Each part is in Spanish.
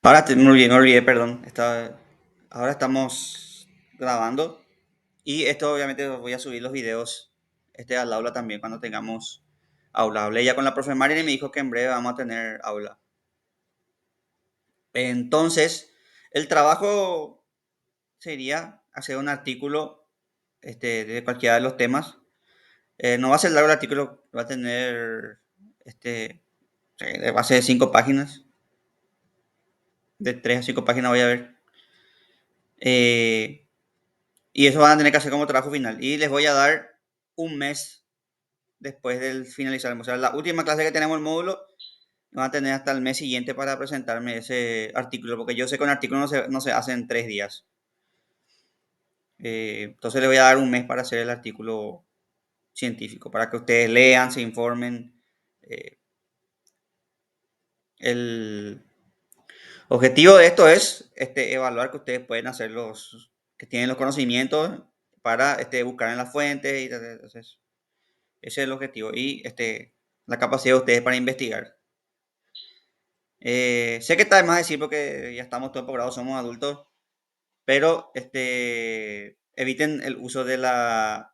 Me olvidé, perdón. Ahora estamos grabando y esto obviamente voy a subir los videos al aula también cuando tengamos aula. Hablé ya con la profe María y me dijo que en breve vamos a tener aula. Entonces, el trabajo sería hacer un artículo de cualquiera de los temas. No va a ser largo el artículo, va a tener va a ser 5 páginas, de 3 a 5 páginas voy a ver. Eh, Y eso van a tener que hacer como trabajo final. Y les voy a dar un mes después del finalizar. O sea, la última clase que tenemos el módulo, van a tener hasta el mes siguiente para presentarme ese artículo, porque yo sé que un artículo no se hace en 3 días. Entonces les voy a dar un mes para hacer el artículo científico, para que ustedes lean, se informen. Eh, el objetivo de esto es evaluar que ustedes pueden hacer que tienen los conocimientos para buscar en las fuentes. Entonces, ese es el objetivo. Y la capacidad de ustedes para investigar. Sé que está de más decir porque ya estamos todos posgrados, somos adultos, pero eviten el uso de la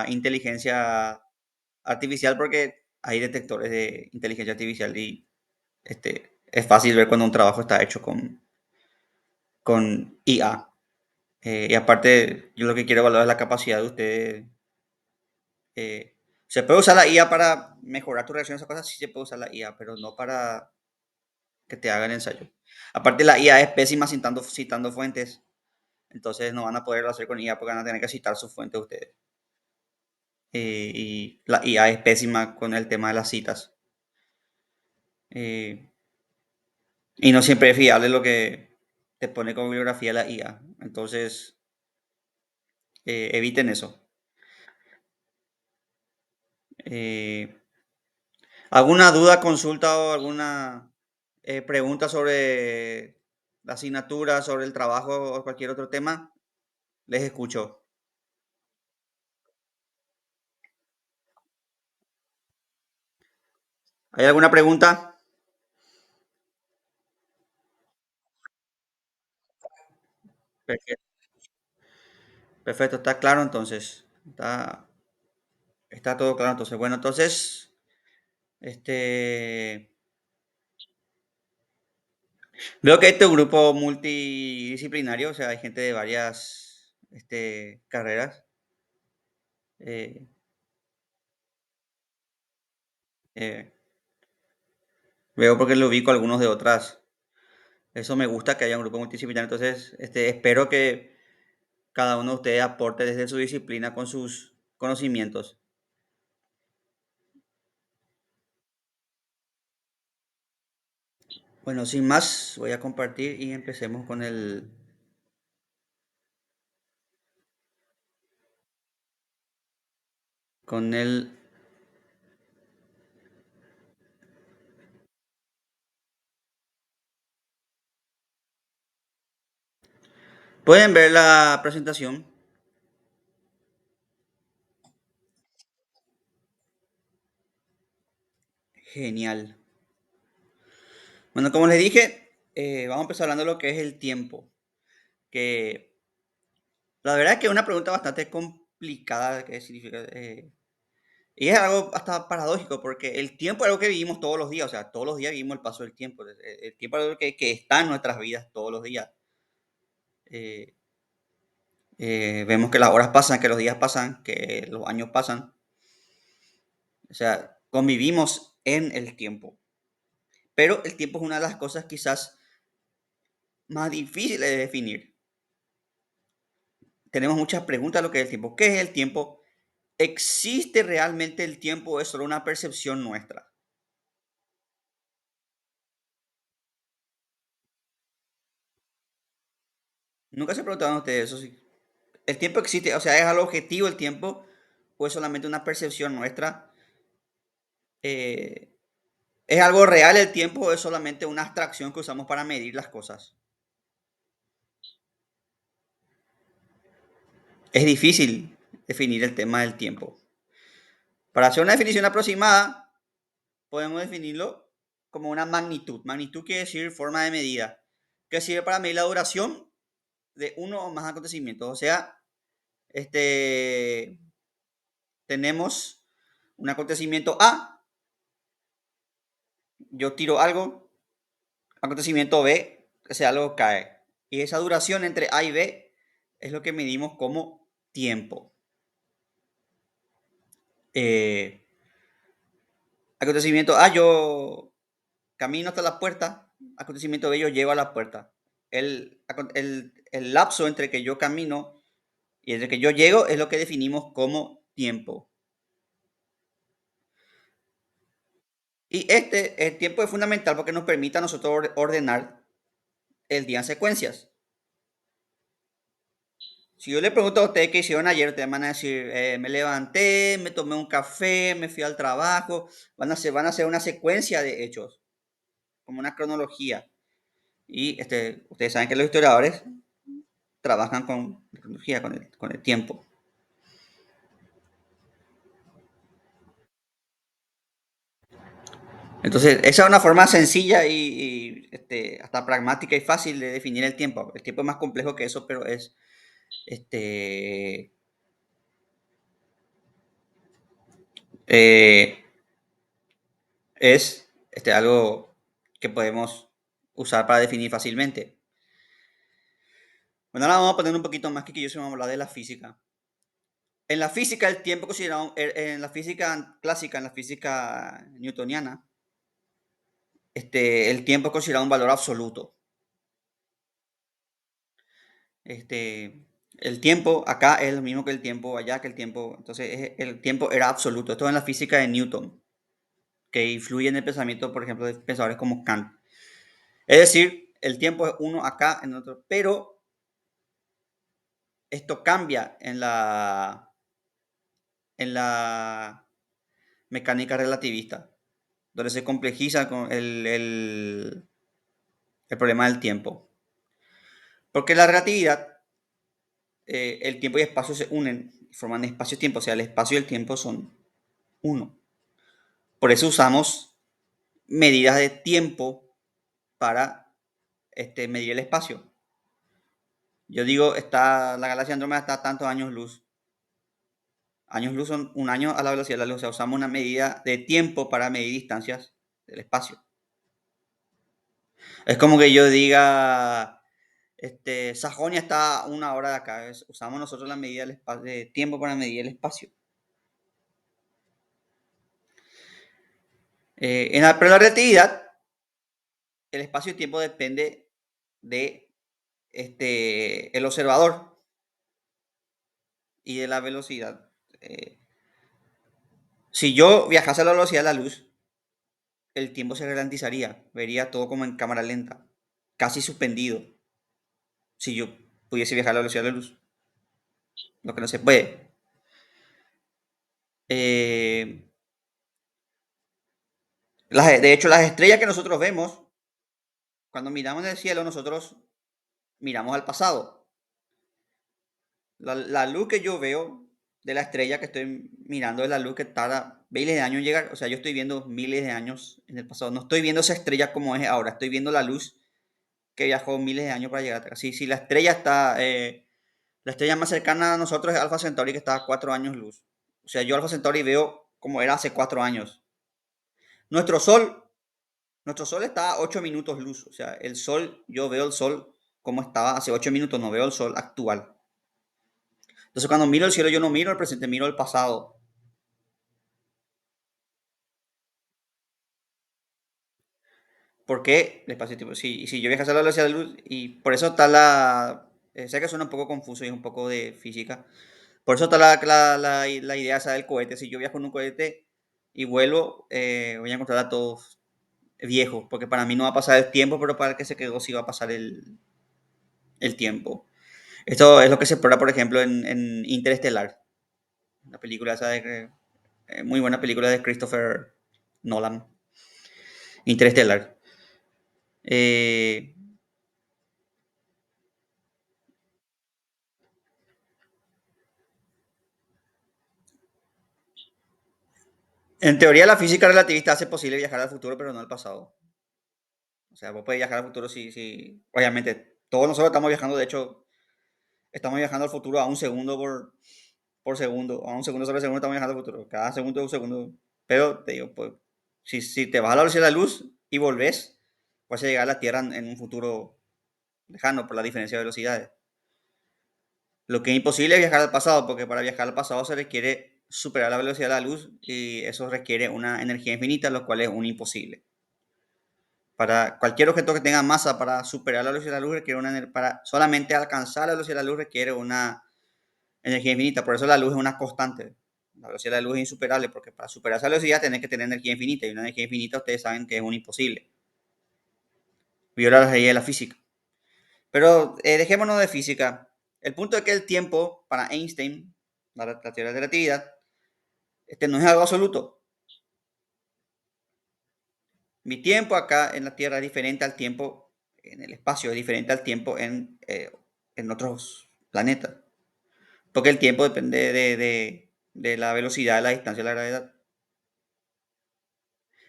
inteligencia artificial porque hay detectores de inteligencia artificial y es fácil ver cuando un trabajo está hecho con IA. Y aparte, yo lo que quiero evaluar es la capacidad de ustedes. Se puede usar la IA para mejorar tu reacción a esas cosas, sí se puede usar la IA, pero no para que te hagan ensayo. Aparte, la IA es pésima citando fuentes, entonces no van a poderlo hacer con IA porque van a tener que citar sus fuentes ustedes. Y la IA es pésima con el tema de las citas. Eh, y no siempre es fiable lo que te pone como bibliografía la IA. Entonces, eviten eso. Eh, ¿Alguna duda, consulta o alguna pregunta sobre la asignatura, sobre el trabajo o cualquier otro tema? Les escucho. ¿Hay alguna pregunta? Perfecto. Perfecto, está claro entonces. Está todo claro entonces. Bueno, entonces, veo que este es un grupo multidisciplinario, o sea, hay gente de varias carreras. Eh, eh, Veo porque lo ubico a algunos de otras. Eso me gusta que haya un grupo multidisciplinario. Entonces, espero que cada uno de ustedes aporte desde su disciplina con sus conocimientos. Bueno, sin más, voy a compartir y empecemos con el. Pueden ver la presentación. Genial. Bueno, como les dije, vamos a empezar hablando de lo que es el tiempo. Que la verdad es que es una pregunta bastante complicada. ¿Qué significa? Y es algo hasta paradójico, porque el tiempo es algo que vivimos todos los días. O sea, todos los días vivimos el paso del tiempo. El tiempo es algo que está en nuestras vidas todos los días. Eh, Vemos que las horas pasan, que los días pasan, que los años pasan. O sea, convivimos en el tiempo. Pero el tiempo es una de las cosas quizás más difíciles de definir. Tenemos muchas preguntas de lo que es el tiempo. ¿Qué es el tiempo? ¿Existe realmente el tiempo o es solo una percepción nuestra? Nunca se preguntaron ustedes eso. Sí. ¿El tiempo existe? O sea, ¿es algo objetivo el tiempo o es solamente una percepción nuestra? Eh, ¿Es algo real el tiempo o es solamente una abstracción que usamos para medir las cosas? Es difícil definir el tema del tiempo. Para hacer una definición aproximada, podemos definirlo. como una magnitud. Magnitud quiere decir forma de medida, que sirve para medir la duración de uno o más acontecimientos. O sea, este, tenemos un acontecimiento A, yo tiro algo, acontecimiento B, ese algo cae. Y esa duración entre A y B es lo que medimos como tiempo. Eh, acontecimiento A, yo camino hasta la puerta, acontecimiento B, yo llego a la puerta. El lapso entre que yo camino y entre que yo llego es lo que definimos como tiempo. Y el tiempo es fundamental porque nos permite a nosotros ordenar el día en secuencias. Si yo le pregunto a ustedes qué hicieron ayer, ustedes van a decir, me levanté, me tomé un café, me fui al trabajo. Van a hacer una secuencia de hechos, como una cronología. Y ustedes saben que los historiadores trabajan con la cronología, con el tiempo. Entonces, esa es una forma sencilla y hasta pragmática y fácil de definir el tiempo. El tiempo es más complejo que eso, pero este, eh, algo que podemos usar para definir fácilmente. Bueno, ahora vamos a poner un poquito más que yo se vamos a hablar de la física. En la física, el tiempo considerado, en la física clásica, en la física newtoniana, el tiempo es considerado un valor absoluto. Este, el tiempo acá es lo mismo que el tiempo allá, que el tiempo, entonces el tiempo era absoluto. Esto es en la física de Newton, que influye en el pensamiento, por ejemplo, de pensadores como Kant. Es decir, el tiempo es uno acá, en otro, pero esto cambia en la mecánica relativista, donde se complejiza con el problema del tiempo. Porque la relatividad, el tiempo y el espacio se unen, forman espacio-tiempo, o sea, el espacio y el tiempo son uno. Por eso usamos medidas de tiempo para medir el espacio. Yo digo, la galaxia Andrómeda está a tantos años luz. Años luz son un año a la velocidad de la luz. O sea, usamos una medida de tiempo para medir distancias del espacio. Es como que yo diga, Sajonia está a una hora de acá. Usamos nosotros la medida de tiempo para medir el espacio. Pero la relatividad, el espacio y tiempo depende de el observador y de la velocidad. Eh, si yo viajase a la velocidad de la luz, el tiempo se ralentizaría, vería todo como en cámara lenta, casi suspendido, si yo pudiese viajar a la velocidad de la luz, lo que no se puede. Eh, de hecho, las estrellas que nosotros vemos, cuando miramos en el cielo, nosotros miramos al pasado. La luz que yo veo de la estrella que estoy mirando es la luz que tarda miles de años en llegar. O sea, yo estoy viendo miles de años en el pasado. No estoy viendo esa estrella como es ahora. Estoy viendo la luz que viajó miles de años para llegar acá. Si la estrella está... la estrella más cercana a nosotros es Alpha Centauri, que está a 4 años luz. O sea, yo Alpha Centauri veo como era hace 4 años. Nuestro Sol, nuestro Sol está a 8 minutos luz. O sea, el Sol, yo veo el Sol como estaba hace 8 minutos, no veo el Sol actual. Entonces, cuando miro el cielo, yo no miro el presente, miro el pasado. ¿Por qué? El espacio-tiempo. Si yo viajase a la velocidad de la luz, y por eso está sé que suena un poco confuso y es un poco de física. Por eso está la idea esa del cohete. Si yo viajo en un cohete y vuelvo, voy a encontrar a todos viejos, porque para mí no va a pasar el tiempo, pero para el que se quedó sí va a pasar el tiempo. Esto es lo que se explora, por ejemplo, en Interestelar, la película esa muy buena película de Christopher Nolan, Interestelar. Eh, en teoría, la física relativista hace posible viajar al futuro, pero no al pasado. O sea, vos podés viajar al futuro si obviamente, todos nosotros estamos viajando, de hecho, estamos viajando al futuro a un segundo por segundo, a un segundo sobre segundo estamos viajando al futuro, cada segundo es un segundo. Pero te digo, pues, si te vas a la velocidad de la luz y volvés, vas a llegar a la Tierra en un futuro lejano por la diferencia de velocidades. Lo que es imposible es viajar al pasado, porque para viajar al pasado se requiere superar la velocidad de la luz y eso requiere una energía infinita, lo cual es un imposible. Para cualquier objeto que tenga masa para superar la velocidad de la luz requiere para solamente alcanzar la velocidad de la luz requiere una energía infinita. Por eso la luz es una constante. La velocidad de la luz es insuperable porque para superar esa velocidad tenés que tener energía infinita y una energía infinita ustedes saben que es un imposible. Viola las leyes de la física. Pero dejémonos de física. El punto es que el tiempo para Einstein, la teoría de la relatividad, no es algo absoluto. Mi tiempo acá en la Tierra es diferente al tiempo en el espacio, es diferente al tiempo en otros planetas. Porque el tiempo depende de la velocidad, de la distancia de la gravedad.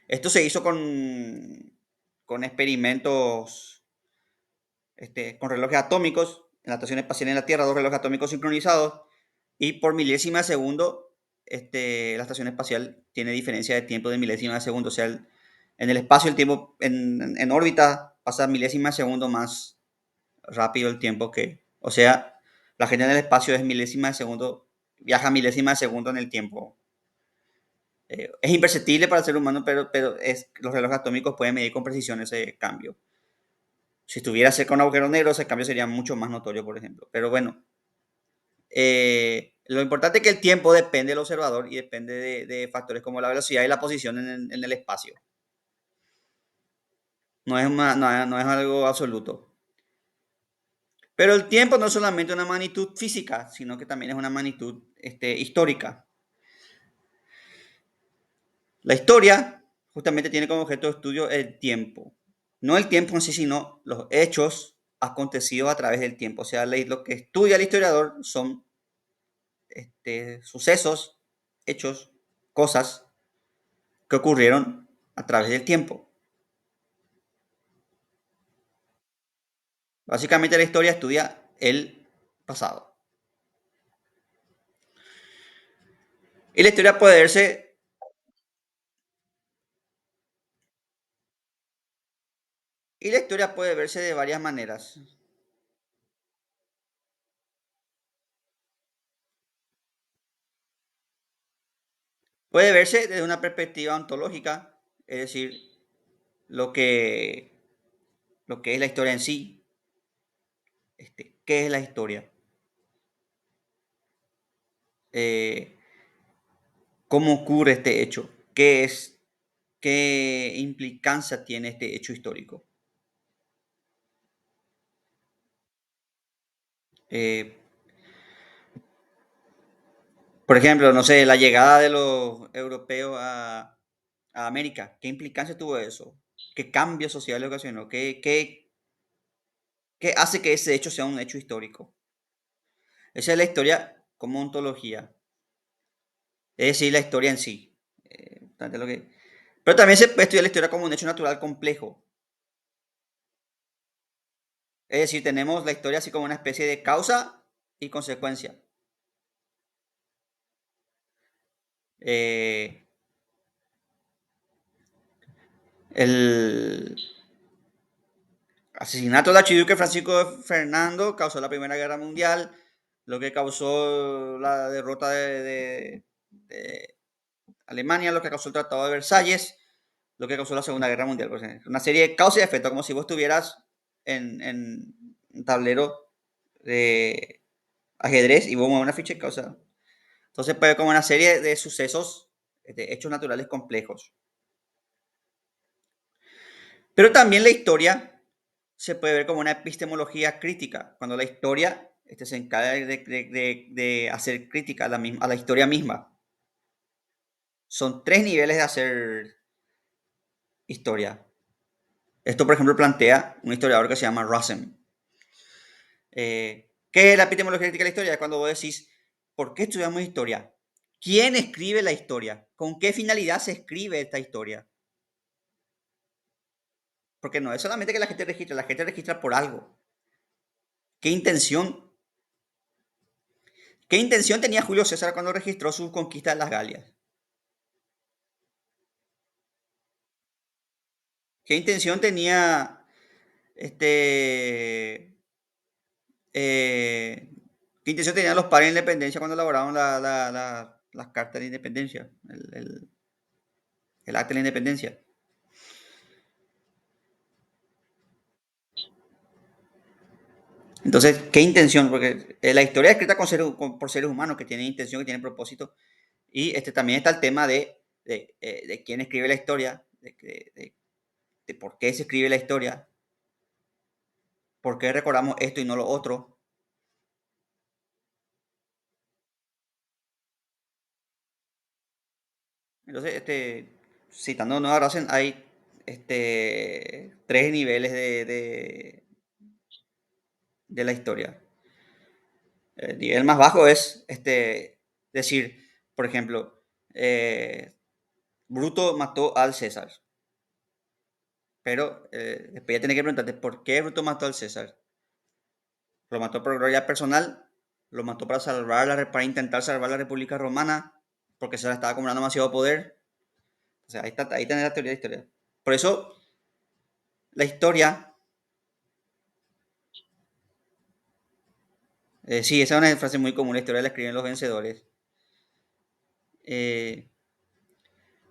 Esto se hizo con experimentos, con relojes atómicos en la Estación Espacial en la Tierra, dos relojes atómicos sincronizados, y por milésima de segundo, la Estación Espacial tiene diferencia de tiempo de milésima de segundo. O sea, en el espacio el tiempo en órbita pasa milésima de segundo más rápido el tiempo que, o sea, la gente en el espacio es milésima de segundo, viaja milésima de segundo en el tiempo. Es imperceptible para el ser humano, pero los relojes atómicos pueden medir con precisión ese cambio. Si estuviera cerca de un agujero negro, ese cambio sería mucho más notorio, por ejemplo. Pero bueno, lo importante es que el tiempo depende del observador y depende de factores como la velocidad y la posición en el espacio. No es algo absoluto. Pero el tiempo no es solamente una magnitud física, sino que también es una magnitud histórica. La historia justamente tiene como objeto de estudio el tiempo. No el tiempo en sí, sino los hechos acontecidos a través del tiempo. O sea, lo que estudia el historiador son sucesos, hechos, cosas que ocurrieron a través del tiempo. Básicamente la historia estudia el pasado. Y la historia puede verse, y la historia puede verse de varias maneras. Puede verse desde una perspectiva ontológica, es decir, lo que, lo que es la historia en sí. ¿Qué es la historia? Eh, ¿Cómo ocurre este hecho? ¿Qué implicancia tiene este hecho histórico? Eh, por ejemplo, no sé, la llegada de los europeos a América, ¿qué implicancia tuvo eso? ¿Qué cambio social ocasionó? ¿Qué hace que ese hecho sea un hecho histórico? Esa es la historia como ontología, es decir, la historia en sí. Pero también se puede estudiar la historia como un hecho natural complejo. Es decir, tenemos la historia así como una especie de causa y consecuencia. Eh, el asesinato del archiduque Francisco de Fernando causó la Primera Guerra Mundial, lo que causó la derrota de Alemania, lo que causó el Tratado de Versalles, lo que causó la Segunda Guerra Mundial. Pues, una serie de causa y efecto, como si vos estuvieras en un tablero de ajedrez y vos mueves una ficha y causa. Entonces puede como una serie de sucesos, de hechos naturales complejos. Pero también la historia se puede ver como una epistemología crítica, cuando la historia se encarga de hacer crítica a la historia misma. Son tres niveles de hacer historia. Esto, por ejemplo, plantea un historiador que se llama Rossem. ¿Qué es la epistemología crítica de la historia? Es cuando vos decís, ¿por qué estudiamos historia? ¿Quién escribe la historia? ¿Con qué finalidad se escribe esta historia? porque no es solamente que la gente registra por algo. ¿Qué intención, qué intención tenía Julio César cuando registró su conquista de las Galias? ¿Qué intención tenía este, eh, qué intención tenían los padres de la independencia cuando elaboraron las cartas de independencia, el acta de la independencia? Entonces, ¿qué intención? Porque la historia es escrita por seres humanos que tienen intención, que tienen propósito. Y también está el tema de quién escribe la historia, de por qué se escribe la historia, por qué recordamos esto y no lo otro. Entonces, citando Nueva Rasen, hay tres niveles de la historia. El nivel más bajo es decir, por ejemplo, eh, Bruto mató al César, pero después ya tenés que preguntarte por qué Bruto mató al César. Lo mató por gloria personal, lo mató para intentar salvar la República Romana, porque César estaba acumulando demasiado poder. O sea, ahí tenés la teoría de la historia. Por eso, la historia, sí, esa es una frase muy común, la historia la escriben los vencedores. Eh,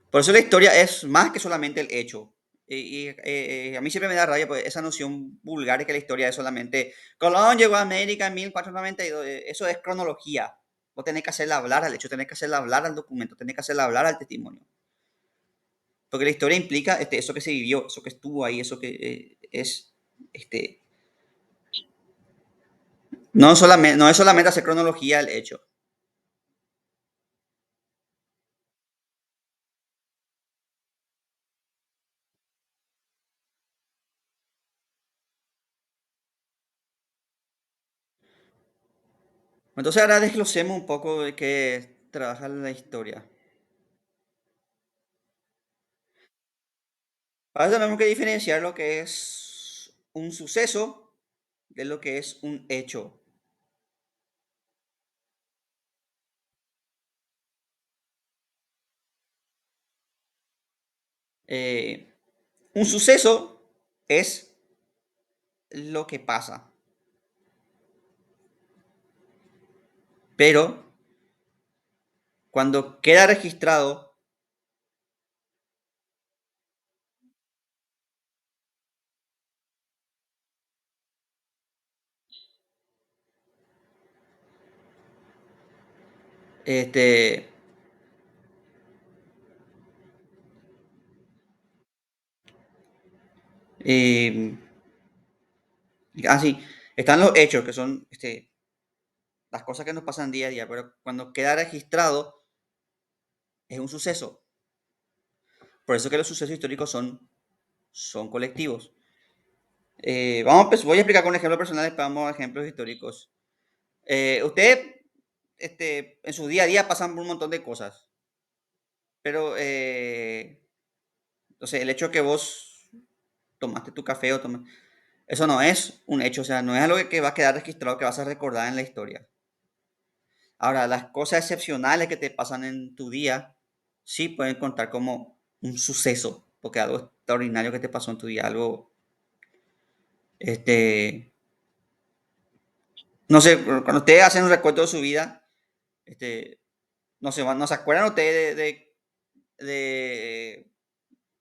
Por eso la historia es más que solamente el hecho. A mí siempre me da rabia pues, esa noción vulgar de que la historia es solamente Colón llegó a América en 1492. Eso es cronología. Vos tenés que hacerle hablar al hecho, tenés que hacerle hablar al documento, tenés que hacerle hablar al testimonio. Porque la historia implica eso que se vivió, eso que estuvo ahí, eso que es. Este, no es solamente hacer cronología del hecho. Entonces ahora desglosemos un poco de qué trabaja la historia. Ahora tenemos que diferenciar lo que es un suceso de lo que es un hecho. Eh, un suceso es lo que pasa, pero cuando queda registrado, este, eh, así, están los hechos, que son las cosas que nos pasan día a día, pero cuando queda registrado es un suceso. Por eso que los sucesos históricos son colectivos. Voy a explicar con un ejemplo personal, después vamos a ejemplos históricos. Usted, en su día a día pasan por un montón de cosas, pero, o sea, el hecho que vos tomaste tu café eso no es un hecho, o sea, no es algo que va a quedar registrado, que vas a recordar en la historia. Ahora, las cosas excepcionales que te pasan en tu día, sí pueden contar como un suceso, porque algo extraordinario que te pasó en tu día, algo, este, no sé, cuando ustedes hacen un recuento de su vida, este, no se acuerdan ustedes de,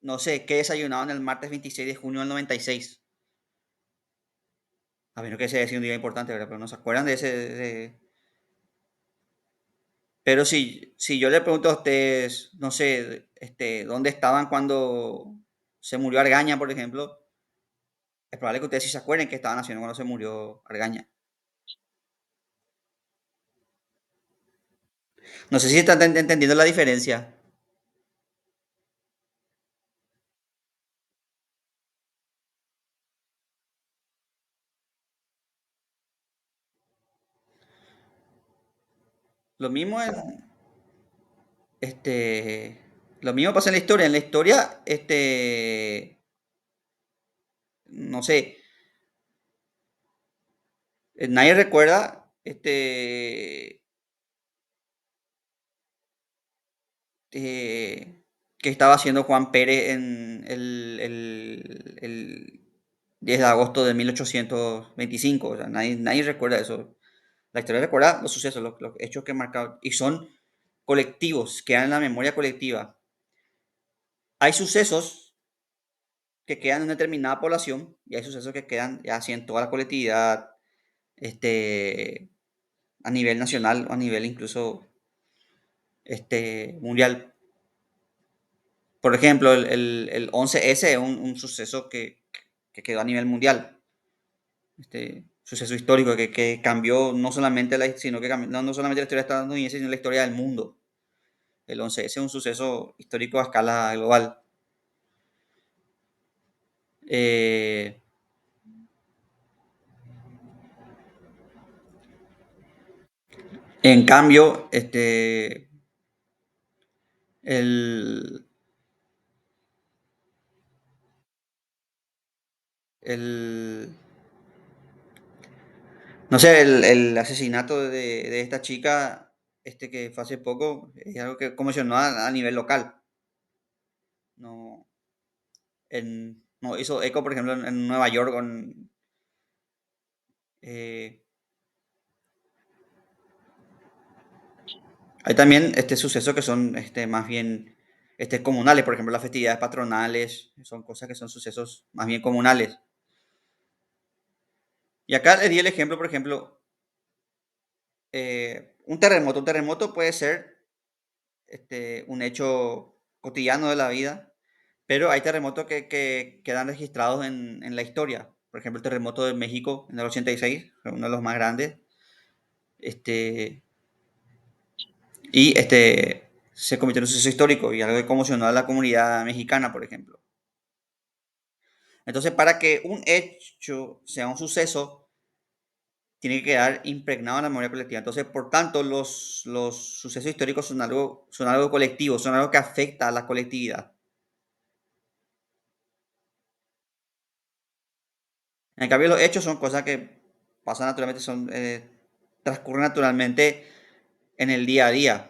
no sé, qué desayunaron el martes 26 de junio del 96. A menos que ese haya sido un día importante, ¿verdad? Pero no se acuerdan de ese. Pero si yo le pregunto a ustedes, no sé, dónde estaban cuando se murió Argaña, por ejemplo, es probable que ustedes sí se acuerden qué estaban haciendo cuando se murió Argaña. No sé si están entendiendo la diferencia. Lo mismo es, lo mismo pasa en la historia. En la historia, no sé, nadie recuerda qué estaba haciendo Juan Pérez en el 10 de agosto de 1825. O sea, nadie recuerda eso. La historia recuerda los sucesos, los hechos que marcaron, y son colectivos, quedan en la memoria colectiva. Hay sucesos que quedan en una determinada población y hay sucesos que quedan ya así en toda la colectividad, este, a nivel nacional o a nivel incluso mundial. Por ejemplo, el 11S es un suceso que quedó a nivel mundial, suceso histórico que cambió no solamente sino que cambió, no solamente la historia estadounidense, sino la historia del mundo. El 11S es un suceso histórico a escala global. Eh, en cambio, el, el, no sé, el asesinato de esta chica, que fue hace poco, es algo que conmocionó a nivel local. No, no hizo eco, por ejemplo, en Nueva York. Eh, Hay también sucesos que son más bien comunales, por ejemplo, las festividades patronales, son cosas que son sucesos más bien comunales. Y acá les di el ejemplo, por ejemplo, un terremoto. Un terremoto puede ser un hecho cotidiano de la vida, pero hay terremotos que quedan registrados en la historia. Por ejemplo, el terremoto de México en el 86, fue uno de los más grandes, este, y se convirtió en un suceso histórico y algo que conmocionó a la comunidad mexicana, por ejemplo. Entonces, para que un hecho sea un suceso, tiene que quedar impregnado en la memoria colectiva. Entonces, por tanto, los sucesos históricos son algo colectivo, son algo que afecta a la colectividad. En cambio, los hechos son cosas que pasan naturalmente, transcurren naturalmente en el día a día.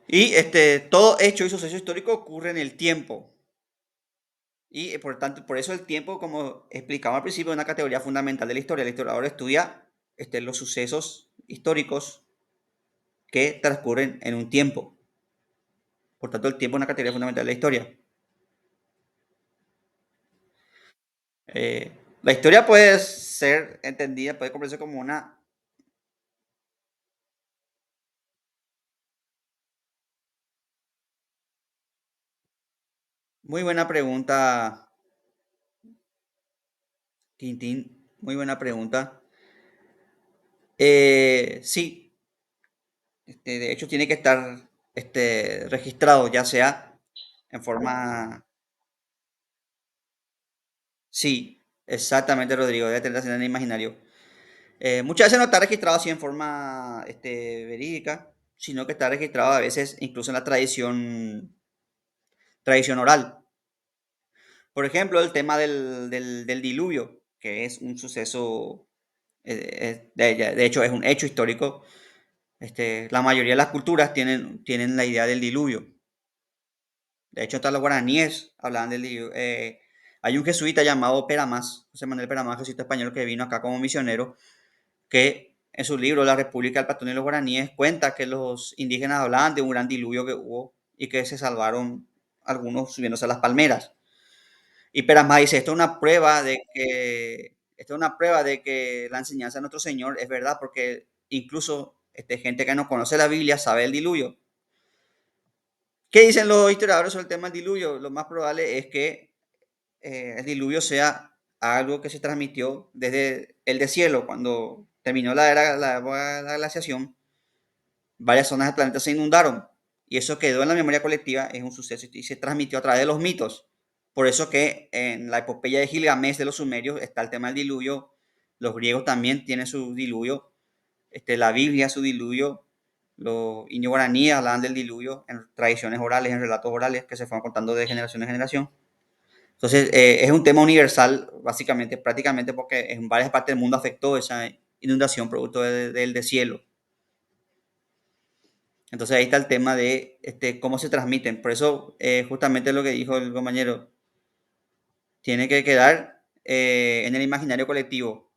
Y todo hecho y suceso histórico ocurre en el tiempo. Y por tanto, por eso el tiempo, como explicaba al principio, es una categoría fundamental de la historia. El historiador estudia los sucesos históricos que transcurren en un tiempo. Por tanto, el tiempo es una categoría fundamental de la historia. La historia puede ser entendida, puede comprenderse como una muy buena pregunta, Tintín. Muy buena pregunta. Sí, de hecho tiene que estar registrado, ya sea en forma. Sí, exactamente, Rodrigo, debe tener en el imaginario. Muchas veces no está registrado así en forma verídica, sino que está registrado a veces incluso en la tradición oral. Por ejemplo, el tema del diluvio, que es un suceso, de hecho es un hecho histórico. La mayoría de las culturas tienen la idea del diluvio. De hecho, hasta los guaraníes hablaban del diluvio. Hay un jesuita llamado Peramas, José Manuel Peramas, jesuita español que vino acá como misionero, que en su libro La República del Platón y los Guaraníes cuenta que los indígenas hablaban de un gran diluvio que hubo y que se salvaron algunos subiéndose a las palmeras. Y Peramas dice, esto es una prueba de que la enseñanza de nuestro Señor es verdad, porque incluso gente que no conoce la Biblia sabe el diluvio. ¿Qué dicen los historiadores sobre el tema del diluvio? Lo más probable es que el diluvio sea algo que se transmitió desde el deshielo, cuando terminó la glaciación, varias zonas del planeta se inundaron y eso quedó en la memoria colectiva, es un suceso y se transmitió a través de los mitos. Por eso que en la epopeya de Gilgamesh de los sumerios está el tema del diluvio, Los griegos también tienen su diluvio. La Biblia, su diluvio. Los indios guaraníes hablaban del diluvio en tradiciones orales, en relatos orales que se fueron contando de generación en generación. Entonces, es un tema universal, básicamente, prácticamente porque en varias partes del mundo afectó esa inundación producto del deshielo. Entonces ahí está el tema de cómo se transmiten. Por eso, justamente lo que dijo el compañero, tiene que quedar en el imaginario colectivo.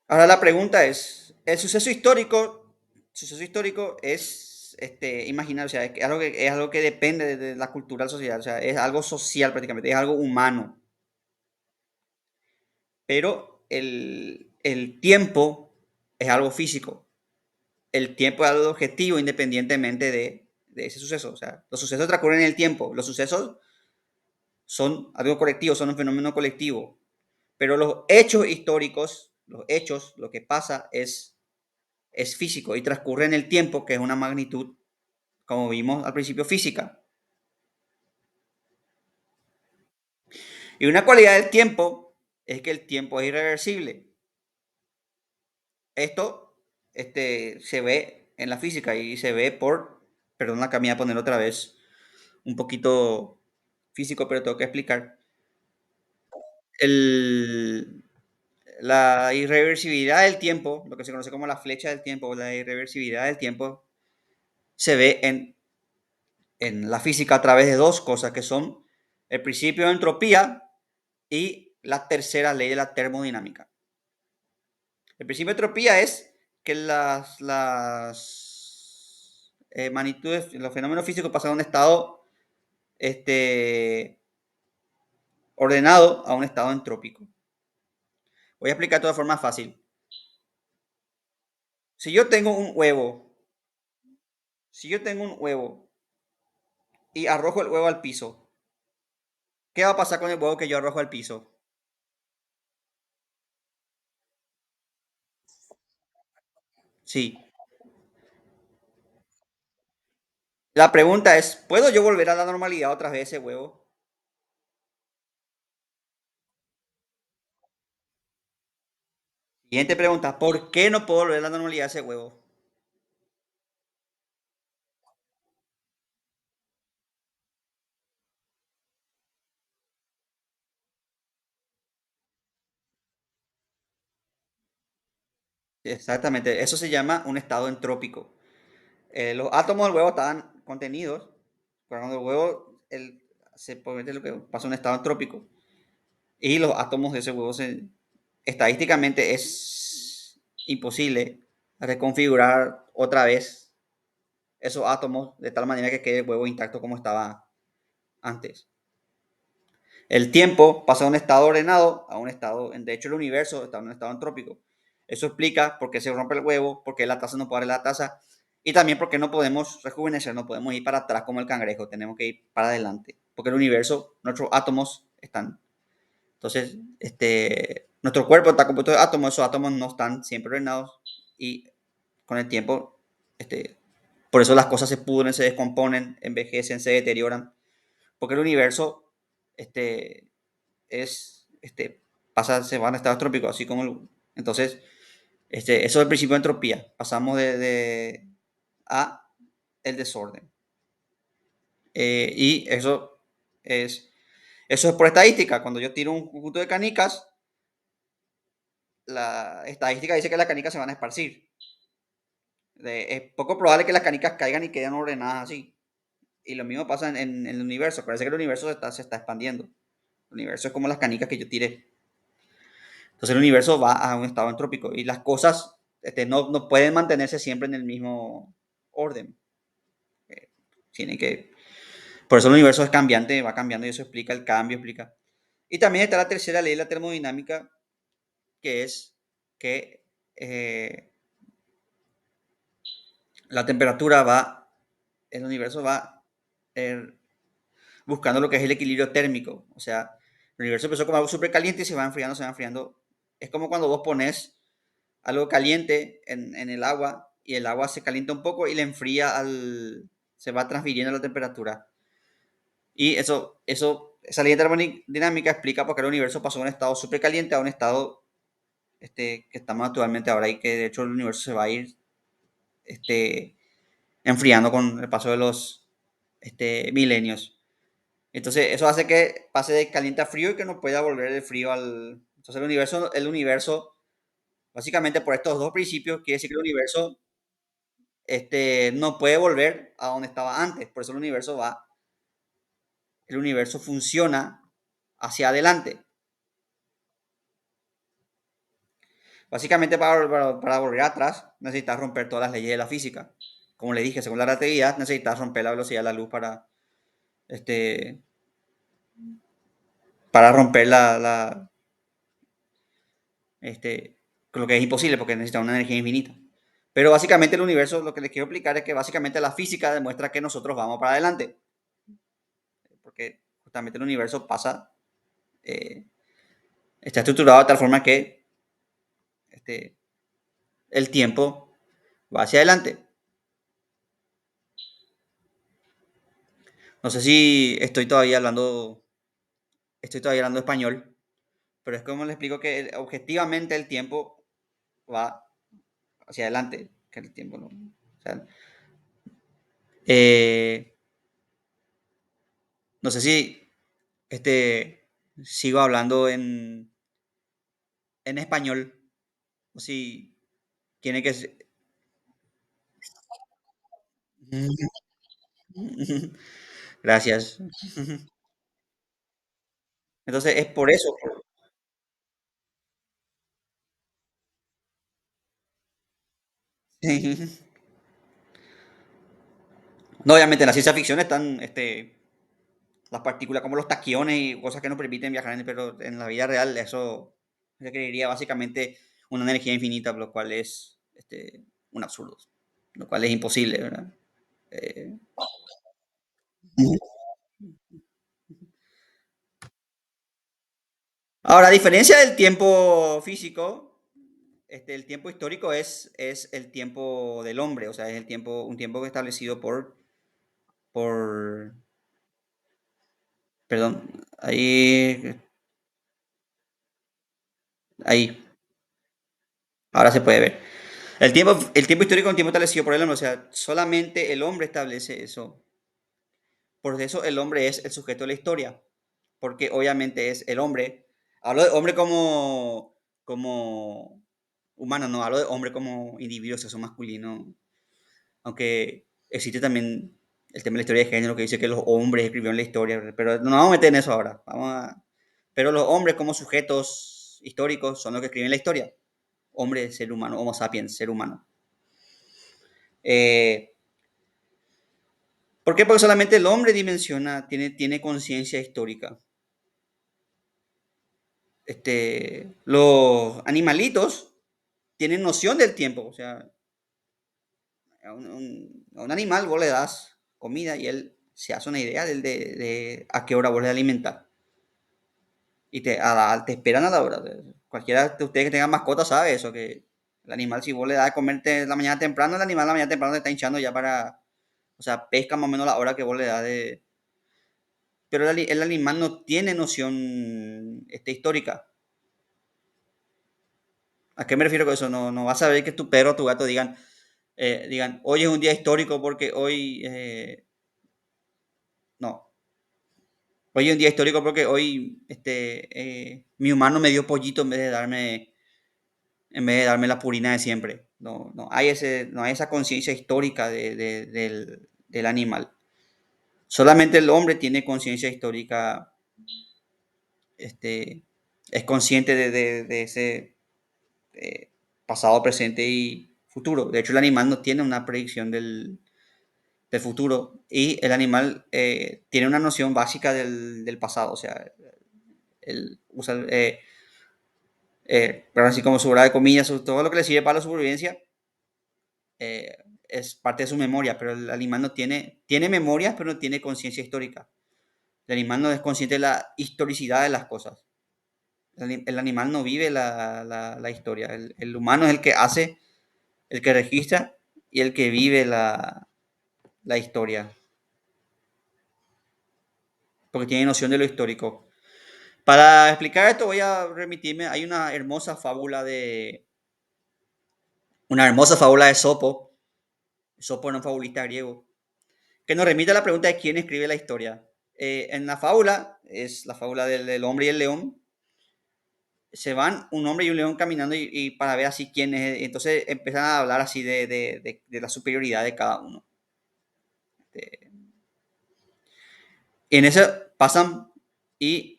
Ahora la pregunta es, ¿el suceso histórico es imaginario? O sea, es algo que depende de la cultura social, o sea, es algo social prácticamente, es algo humano. Pero el tiempo es algo físico. El tiempo es algo objetivo independientemente de ese suceso. O sea, los sucesos transcurren en el tiempo. Los sucesos son algo colectivo, son un fenómeno colectivo. Pero los hechos históricos, los hechos, lo que pasa es físico y transcurre en el tiempo, que es una magnitud, como vimos al principio, física. Y una cualidad del tiempo es que el tiempo es irreversible. Esto se ve en la física y se ve perdón, la camilla poner otra vez un poquito físico, pero tengo que explicar. El, la irreversibilidad del tiempo, lo que se conoce como la flecha del tiempo, la irreversibilidad del tiempo, se ve en la física a través de dos cosas que son el principio de entropía y la tercera ley de la termodinámica. El principio de entropía es que las magnitudes, los fenómenos físicos pasan a un estado este, ordenado a un estado entrópico. Voy a explicar de toda forma fácil. Si yo tengo un huevo, si yo tengo un huevo y arrojo el huevo al piso, ¿qué va a pasar con el huevo que yo arrojo al piso? Sí. La pregunta es, ¿puedo yo volver a la normalidad otra vez ese huevo? Siguiente pregunta, ¿por qué no puedo volver a la normalidad ese huevo? Exactamente, eso se llama un estado entrópico. Los átomos del huevo estaban contenidos, pero cuando el huevo se convierte lo que pasa a un estado entrópico y los átomos de ese huevo estadísticamente es imposible reconfigurar otra vez esos átomos de tal manera que quede el huevo intacto como estaba antes. El tiempo pasa de un estado ordenado a un estado, de hecho el universo está en un estado entrópico. Eso explica por qué se rompe el huevo, por qué la taza no puede dar la taza y también por qué no podemos rejuvenecer, no podemos ir para atrás como el cangrejo, tenemos que ir para adelante, porque el universo, nuestros átomos están. Entonces, nuestro cuerpo está compuesto de átomos, esos átomos no están siempre ordenados y con el tiempo, por eso las cosas se pudren, se descomponen, envejecen, se deterioran, porque el universo, este, pasa, se van a estados trópicos, así como entonces, eso es el principio de entropía. Pasamos a el desorden. Y es, eso es por estadística. Cuando yo tiro un conjunto de canicas, la estadística dice que las canicas se van a esparcir. Es poco probable que las canicas caigan y queden ordenadas así. Y lo mismo pasa en el universo. Parece que el universo se está expandiendo. El universo es como las canicas que yo tiré. Entonces el universo va a un estado entrópico y las cosas no pueden mantenerse siempre en el mismo orden. Eh, tiene que, por eso el universo es cambiante, va cambiando y eso explica el cambio, explica. Y también está la tercera ley de la termodinámica, que es que la temperatura el universo va eh, buscando lo que es el equilibrio térmico. O sea, el universo empezó como algo súper caliente y se va enfriando, se va enfriando. Es como cuando vos pones algo caliente en el agua y el agua se calienta un poco y le enfría se va transfiriendo la temperatura. Y esa ley de termodinámica explica por qué el universo pasó de un estado súper caliente a un estado que estamos actualmente ahora y que de hecho el universo se va a ir este, enfriando con el paso de los milenios. Entonces eso hace que pase de caliente a frío y que no pueda volver el frío al... Entonces el universo, básicamente por estos dos principios, quiere decir que el universo no puede volver a donde estaba antes. Por eso el universo funciona hacia adelante. Básicamente para volver atrás necesitas romper todas las leyes de la física. Como le dije, según la relatividad necesitas romper la velocidad de la luz este, para romper este, lo que es imposible porque necesita una energía infinita. Pero básicamente el universo, lo que les quiero explicar es que básicamente la física demuestra que nosotros vamos para adelante. Porque justamente el universo eh, está estructurado de tal forma que este, el tiempo va hacia adelante. No sé si estoy todavía hablando español, pero es como les explico que objetivamente el tiempo va hacia adelante, que el tiempo no. O sea, eh, no sé si sigo hablando en español o si tiene que ser. Gracias. Entonces es por eso. No, obviamente en la ciencia ficción están las partículas como los taquiones y cosas que nos permiten viajar, pero en la vida real eso requeriría básicamente una energía infinita, lo cual es un absurdo, lo cual es imposible, ¿verdad? Eh, Ahora, a diferencia del tiempo físico, el tiempo histórico es el tiempo del hombre, o sea, es un tiempo establecido por, perdón, ahí, ahora se puede ver. El tiempo histórico es un tiempo establecido por el hombre, o sea, solamente el hombre establece eso. Por eso el hombre es el sujeto de la historia, porque obviamente es el hombre. Hablo de hombre como humano, no hablo de hombre como individuo, sexo masculino, aunque existe también el tema de la historia de género que dice que los hombres escribieron la historia, pero no nos vamos a meter en eso ahora. Pero los hombres como sujetos históricos son los que escriben la historia. Hombre, ser humano, Homo sapiens, ser humano. Eh, ¿Por qué? Porque solamente el hombre tiene conciencia histórica. Los animalitos tienen noción del tiempo. O sea, a un animal vos le das comida y él se hace una idea de a qué hora vos le alimentar. Y te esperan a la hora. Cualquiera de ustedes que tengan mascota sabe eso, que el animal, si vos le das de comerte la mañana temprano, el animal la mañana temprano te está hinchando ya o sea, pesca más o menos la hora que vos le das de... Pero el animal no tiene noción histórica. ¿A qué me refiero con eso? No, no vas a ver que tu perro o tu gato digan, hoy es un día histórico porque hoy, no, hoy es un día histórico porque hoy mi humano me dio pollito en vez de darme la purina de siempre. No, no hay esa conciencia histórica del animal. Solamente el hombre tiene conciencia histórica, este, es consciente de ese pasado, presente y futuro. De hecho, el animal no tiene una predicción del futuro y el animal tiene una noción básica del pasado, o sea, él usa, pero así como su hora de comida, todo lo que le sirve para la supervivencia es parte de su memoria, pero el animal no tiene memorias, pero no tiene conciencia histórica. El animal no es consciente de la historicidad de las cosas. El animal no vive la historia. El humano es el que hace, el que registra y el que vive la historia, porque tiene noción de lo histórico. Para explicar esto voy a remitirme, hay una hermosa fábula de Sopo. Sopo era un fabulista griego, que nos remite a la pregunta de quién escribe la historia. En la fábula, es la fábula del hombre y el león, se van un hombre y un león caminando y para ver así quién es, entonces empiezan a hablar así de la superioridad de cada uno. Y en eso pasan y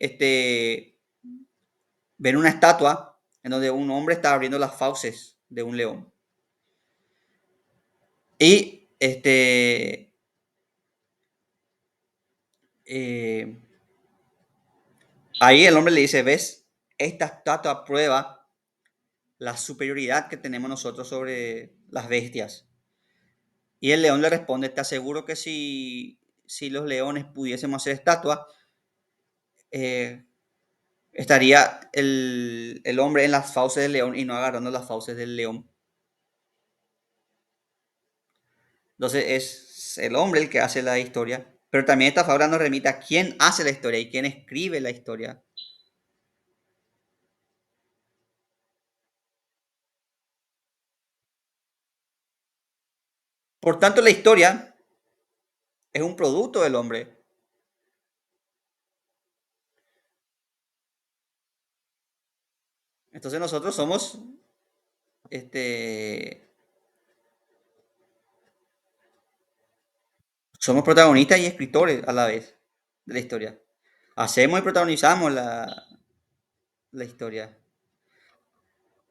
ven una estatua en donde un hombre está abriendo las fauces de un león. Y eh, ahí el hombre le dice, ¿ves? Esta estatua prueba la superioridad que tenemos nosotros sobre las bestias. Y el león le responde, te aseguro que si los leones pudiésemos hacer estatuas, eh, estaría el hombre en las fauces del león y no agarrando las fauces del león. Entonces es el hombre el que hace la historia. Pero también esta fábula nos remite a quién hace la historia y quién escribe la historia. Por tanto, la historia es un producto del hombre. Entonces nosotros este, somos protagonistas y escritores a la vez de la historia. Hacemos y protagonizamos la historia.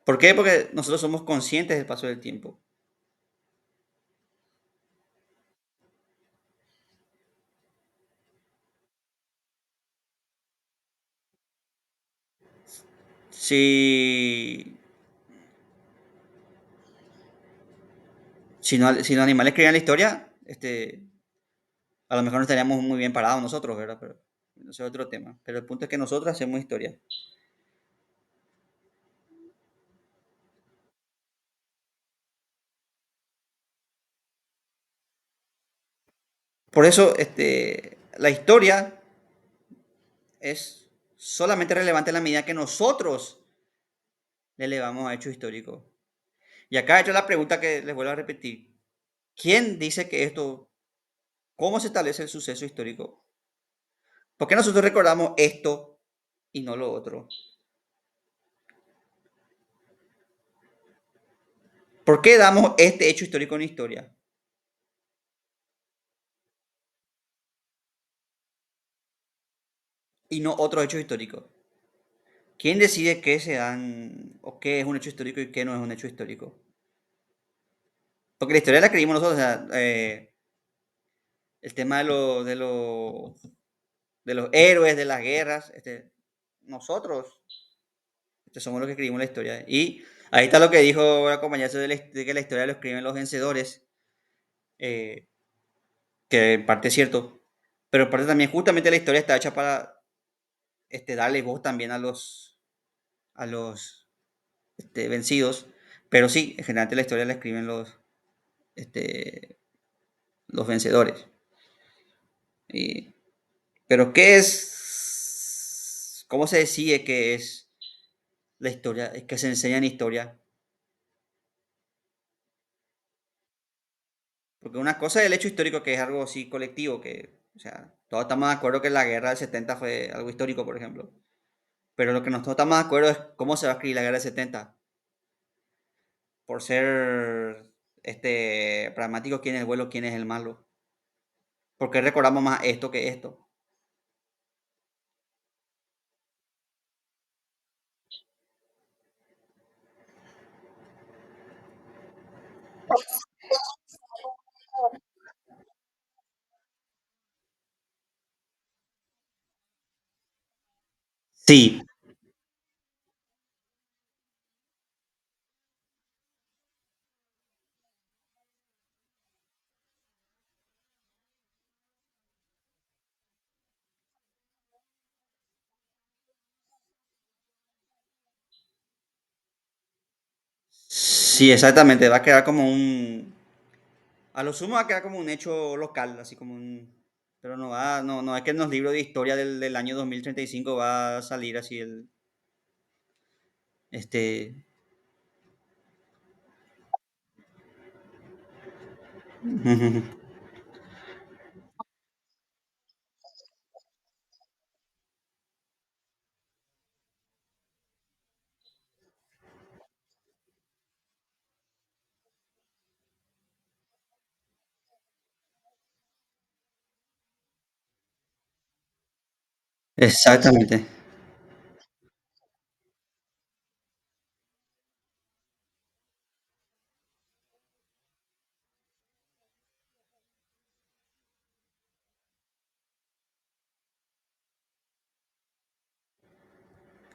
¿Por qué? Porque nosotros somos conscientes del paso del tiempo. Si, si los animales escribieran la historia, a lo mejor no estaríamos muy bien parados nosotros, ¿verdad? Pero ese es otro tema. Pero el punto es que nosotros hacemos historia. Por eso, la historia es solamente relevante en la medida que nosotros le elevamos a hechos históricos. Y acá he hecho la pregunta que les vuelvo a repetir. ¿Quién dice que esto, cómo se establece el suceso histórico? ¿Por qué nosotros recordamos esto y no lo otro? ¿Por qué damos este hecho histórico en historia y no otros hechos históricos? ¿Quién decide qué se dan o qué es un hecho histórico y qué no es un hecho histórico? Porque la historia la escribimos nosotros, o sea, el tema de los héroes, de las guerras, nosotros somos los que escribimos la historia. Y ahí está lo que dijo la compañera de que la historia lo escriben los vencedores, eh, que en parte es cierto, pero en parte también justamente la historia está hecha para darle voz también a los vencidos. Pero sí, generalmente la historia la escriben este, los vencedores. Y, pero ¿qué es? ¿Cómo se decide qué es la historia? Es que se enseña en historia. Porque una cosa es el hecho histórico, que es algo así colectivo, que, o sea, todos estamos de acuerdo que la guerra del 70 fue algo histórico, por ejemplo. Pero lo que nosotros estamos de acuerdo es cómo se va a escribir la guerra del 70. Por ser pragmático, quién es el bueno, quién es el malo. ¿Por qué recordamos más esto que esto? Sí, sí, exactamente. Va a quedar como un... A lo sumo va a quedar como un hecho local, así como un... Pero no es que en los libros de historia del año 2035 va a salir así el... Este... Exactamente.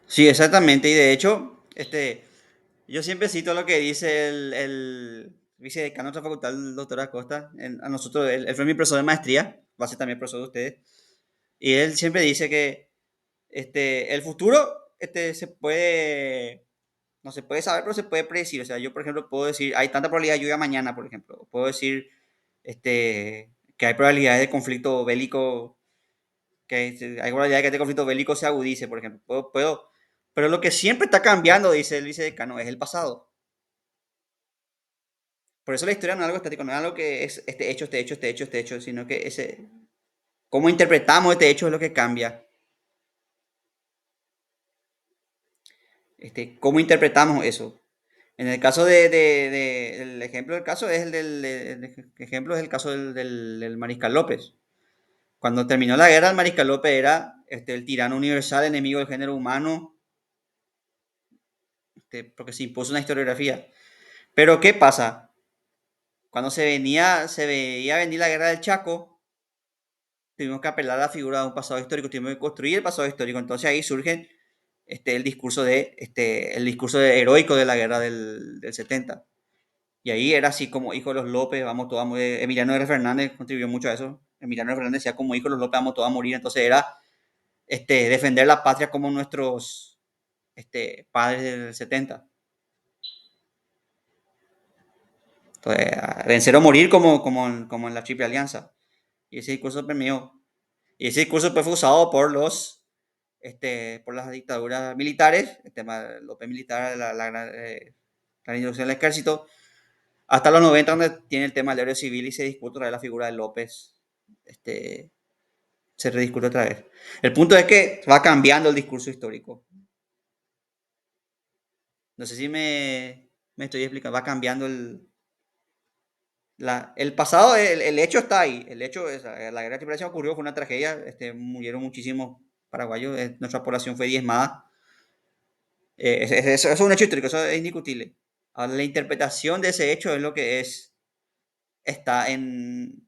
Sí, exactamente. Y de hecho, yo siempre cito lo que dice el vicedecano de nuestra facultad, el doctor Acosta. A nosotros, él fue mi profesor de maestría, va a ser también profesor de ustedes. Y él siempre dice que el futuro se puede, no se puede saber, pero se puede predecir. O sea, yo, por ejemplo, puedo decir, hay tanta probabilidad de lluvia mañana, por ejemplo. Puedo decir que hay probabilidades de conflicto bélico, hay probabilidad de que este conflicto bélico se agudice, por ejemplo. Pero lo que siempre está cambiando, dice el vicedecano, es el pasado. Por eso la historia no es algo estático, no es algo que es este hecho, este hecho, este hecho, este hecho, sino que cómo interpretamos este hecho es lo que cambia. Cómo interpretamos eso. En el caso el ejemplo del caso es el ejemplo es el caso del Mariscal López. Cuando terminó la guerra, el Mariscal López era el tirano universal, enemigo del género humano, porque se impuso una historiografía. Pero ¿qué pasa? Cuando se veía venir la guerra del Chaco, tuvimos que apelar a la figura de un pasado histórico, tuvimos que construir el pasado histórico. Entonces ahí surge el discurso heroico de la guerra del 70. Y ahí era así como hijo de los López, vamos todos a morir. Emiliano R. Fernández contribuyó mucho a eso. Emiliano R. Fernández decía como hijo de los López, vamos todos a morir. Entonces era defender la patria como nuestros padres del 70. Entonces, vencer o morir como en la Triple Alianza. Y ese discurso premió. Y ese discurso fue usado por las dictaduras militares, el tema López militar, la introducción del ejército, hasta los 90 donde tiene el tema del héroe civil y se discute otra vez la figura de López. Este, se rediscute otra vez. El punto es que va cambiando el discurso histórico. No sé si me estoy explicando, va cambiando el pasado, el hecho está ahí. El hecho, la guerra de Triple ocurrió, fue una tragedia, murieron muchísimos paraguayos, nuestra población fue diezmada. Eso es un hecho histórico, eso es indiscutible. Ahora, la interpretación de ese hecho es lo que está en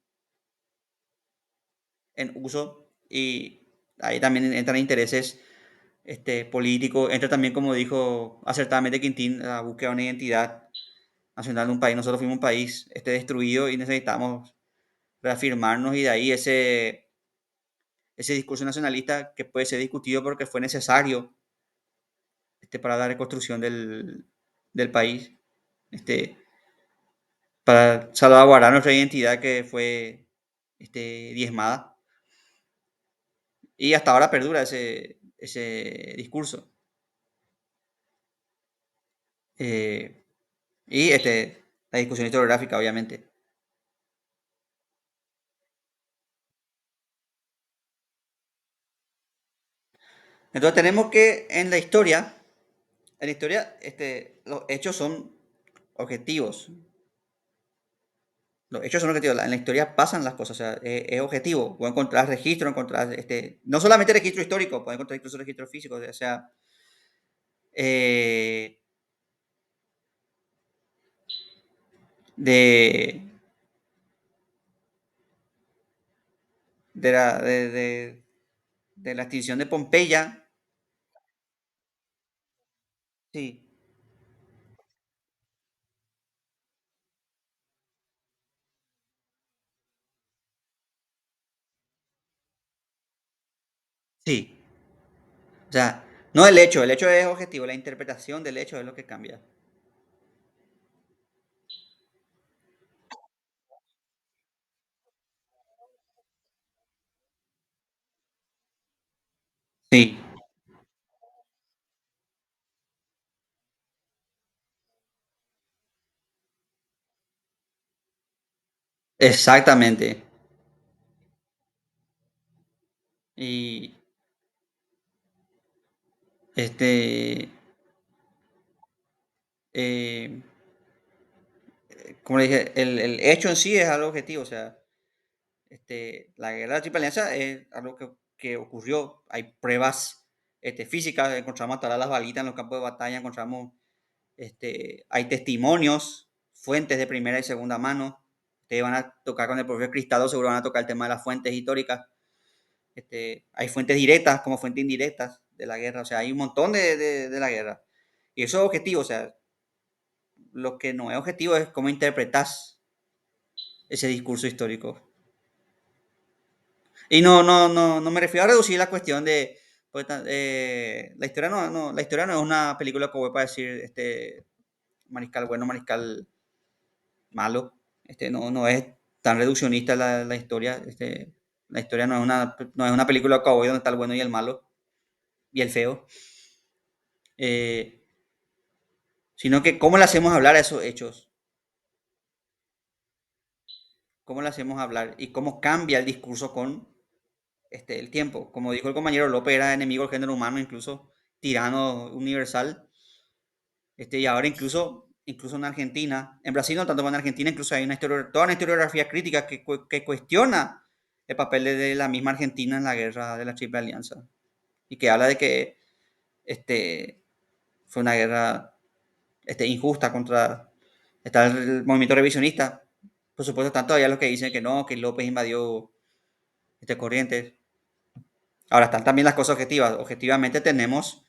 uso y ahí también entran intereses políticos, entra también, como dijo acertadamente Quintín, la búsqueda de una identidad nacional de un país. Nosotros fuimos un país destruido y necesitamos reafirmarnos y de ahí ese discurso nacionalista que puede ser discutido porque fue necesario para la reconstrucción del país, este, para salvaguardar nuestra identidad que fue diezmada. Y hasta ahora perdura ese discurso. Eh, y la discusión historiográfica, obviamente. Entonces tenemos que en la historia, los hechos son objetivos. Los hechos son objetivos. En la historia pasan las cosas, o sea, es objetivo. Puedo encontrar registro, encontrar, no solamente registro histórico, puedo encontrar incluso registros físicos, o sea, eh, de, de la extinción de Pompeya. Sí, sí. O sea, no el hecho es objetivo, la interpretación del hecho es lo que cambia. exactamente. Y, este, eh, como le dije, el hecho en sí es algo objetivo, o sea, la guerra de la Triple Alianza es algo que ocurrió. Hay pruebas físicas, encontramos hasta ahora las balitas en los campos de batalla, encontramos, hay testimonios, fuentes de primera y segunda mano. Ustedes van a tocar con el profesor Cristaldo, seguro van a tocar el tema de las fuentes históricas. Hay fuentes directas como fuentes indirectas de la guerra, o sea, hay un montón de la guerra. Y eso es objetivo, o sea, lo que no es objetivo es cómo interpretas ese discurso histórico. Y no me refiero a reducir la cuestión de, pues, la historia la historia no es una película como para decir, mariscal bueno, mariscal malo. No es tan reduccionista la historia. La historia no es una película de cowboy donde está el bueno y el malo y el feo. eh, Sino que cómo le hacemos hablar a esos hechos, cómo le hacemos hablar y cómo cambia el discurso con el tiempo. Como dijo el compañero López, era enemigo del género humano, incluso tirano universal. Y ahora incluso en Argentina, en Brasil no tanto, pero en Argentina incluso hay toda una historiografía crítica que cuestiona el papel de la misma Argentina en la guerra de la Triple Alianza y que habla de que este, fue una guerra injusta contra está el movimiento revisionista. Por supuesto, están todavía los que dicen que no, que López invadió Corrientes. Ahora están también las cosas objetivas. Objetivamente tenemos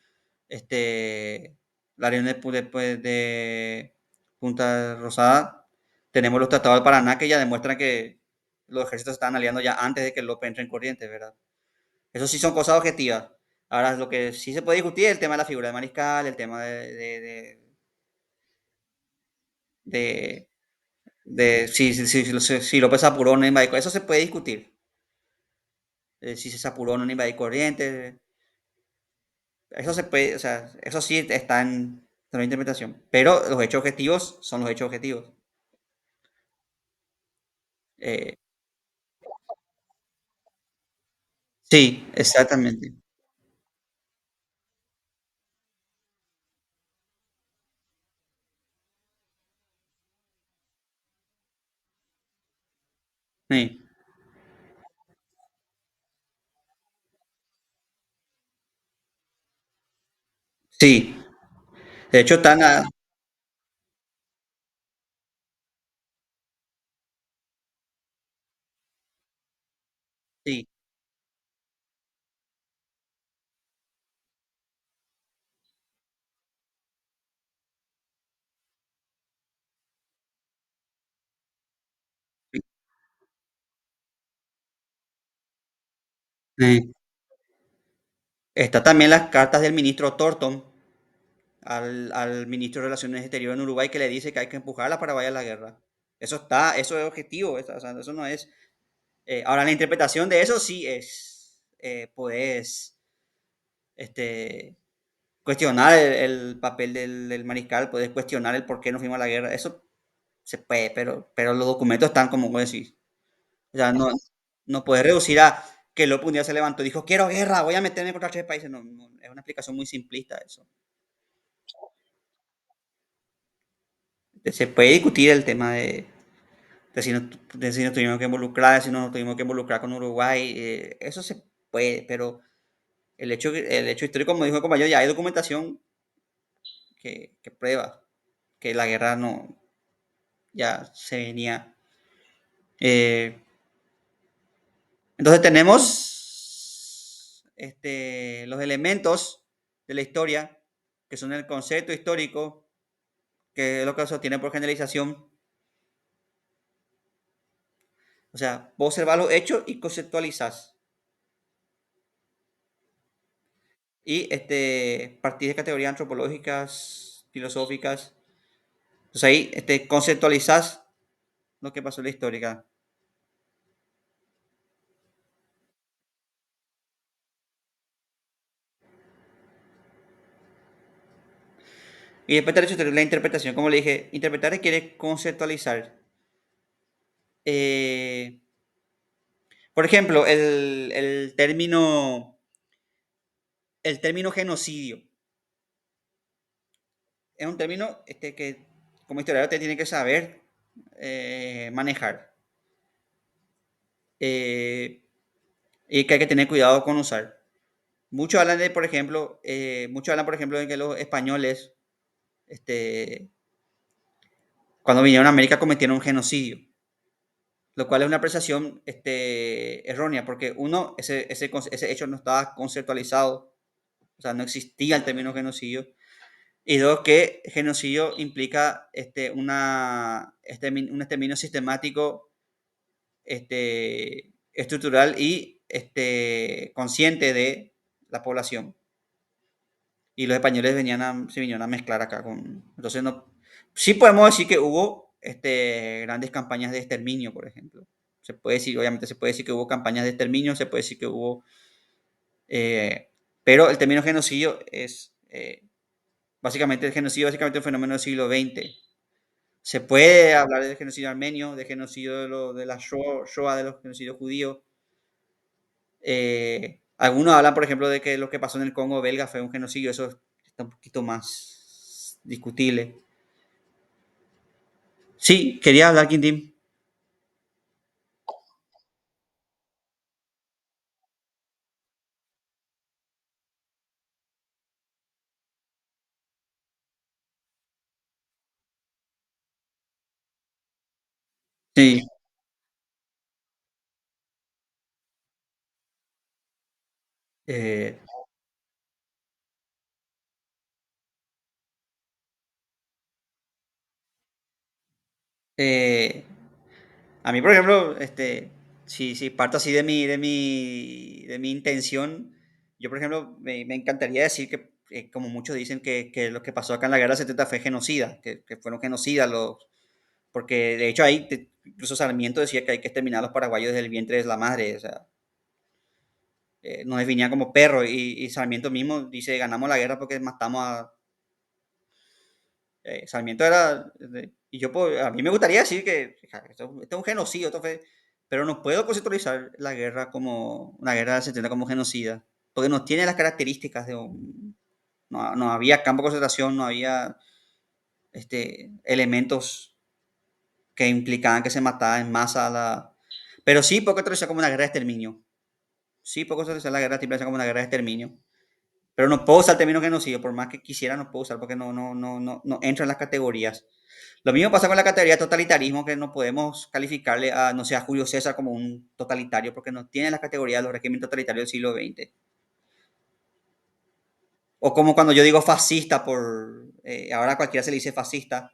la reunión de Punta Rosada. Tenemos los tratados del Paraná que ya demuestran que los ejércitos se estaban aliando ya antes de que López entre en Corrientes, ¿verdad? Eso sí son cosas objetivas. Ahora, lo que sí se puede discutir es el tema de la figura de Mariscal, el tema de, si López se apuró o no invadir. Eso se puede discutir. Si se apuró o no invadir Corrientes. Eso se puede, o sea, eso sí está en la interpretación. Pero los hechos objetivos son los hechos objetivos. Eh, sí, exactamente. Sí, sí. De hecho, están sí, sí. Está también las cartas del ministro Thornton al ministro de Relaciones Exteriores en Uruguay que le dice que hay que empujar a la Paraguay a la guerra. Eso es objetivo, o sea, eso no es. Ahora, la interpretación de eso sí es, pues, este, cuestionar el papel del mariscal, puedes cuestionar el por qué no fuimos a la guerra, eso se puede, pero los documentos están como vos decís. O sea, no puedes reducir a que López un día se levantó y dijo, quiero guerra, voy a meterme contra tres países. Es una explicación muy simplista eso. Se puede discutir el tema de si nos tuvimos que involucrar, si no nos tuvimos que involucrar con Uruguay, eso se puede, pero el hecho histórico, como dijo el compañero, ya hay documentación que prueba que la guerra no, ya se venía. Eh, entonces tenemos los elementos de la historia, que son el concepto histórico, que es lo que se obtiene por generalización. O sea, vos observás los hechos y conceptualizás. Y partís de categorías antropológicas, filosóficas. Entonces ahí conceptualizás lo que pasó en la histórica. Y después está la interpretación, como le dije, interpretar requiere conceptualizar. Eh, por ejemplo, el término genocidio es un término que como historiador te tiene que saber manejar, eh, y que hay que tener cuidado con usar. Muchos hablan, por ejemplo, de que los españoles, este, cuando vinieron a América, cometieron un genocidio, lo cual es una apreciación errónea, porque uno, ese hecho no estaba conceptualizado, o sea, no existía el término genocidio, y dos, que genocidio implica un exterminio sistemático, estructural y consciente de la población. Y los españoles se vinieron a mezclar acá con... Entonces, no, sí podemos decir que hubo grandes campañas de exterminio, por ejemplo. Se puede decir, obviamente se puede decir que hubo campañas de exterminio, se puede decir que hubo... eh, pero el término genocidio es... básicamente, el genocidio básicamente un fenómeno del siglo XX. Se puede hablar de genocidio armenio, de genocidio de la Shoah, de los genocidios judíos. Algunos hablan, por ejemplo, de que lo que pasó en el Congo belga fue un genocidio. Eso está un poquito más discutible. Sí, quería hablar, Quintín. Sí, eh, eh, a mí, por ejemplo, si parto así de mi intención, yo, por ejemplo, me encantaría decir que, como muchos dicen, que lo que pasó acá en la guerra 70 fue genocida, que fueron genocidas porque de hecho ahí, incluso Sarmiento decía que hay que exterminar a los paraguayos desde el vientre de la madre, o sea, nos definía como perros, y Sarmiento mismo dice, ganamos la guerra porque matamos a... Sarmiento era... y yo, a mí me gustaría decir que ja, esto es un genocidio, pero no puedo conceptualizar la guerra como una guerra del 70 como genocida, porque no tiene las características de un... No había campo de concentración, no había elementos que implicaban que se mataba en masa a la... Pero sí puedo conceptualizar como una guerra de exterminio. Sí puedo conceptualizar la guerra triple como una guerra de exterminio. Pero no puedo usar el término genocidio, por más que quisiera, no puedo usar porque no entra en las categorías. Lo mismo pasa con la categoría de totalitarismo, que no podemos calificarle a, no sé, a Julio César como un totalitario, porque no tiene las categorías de los regímenes totalitarios del siglo XX. O como cuando yo digo fascista, ahora a cualquiera se le dice fascista,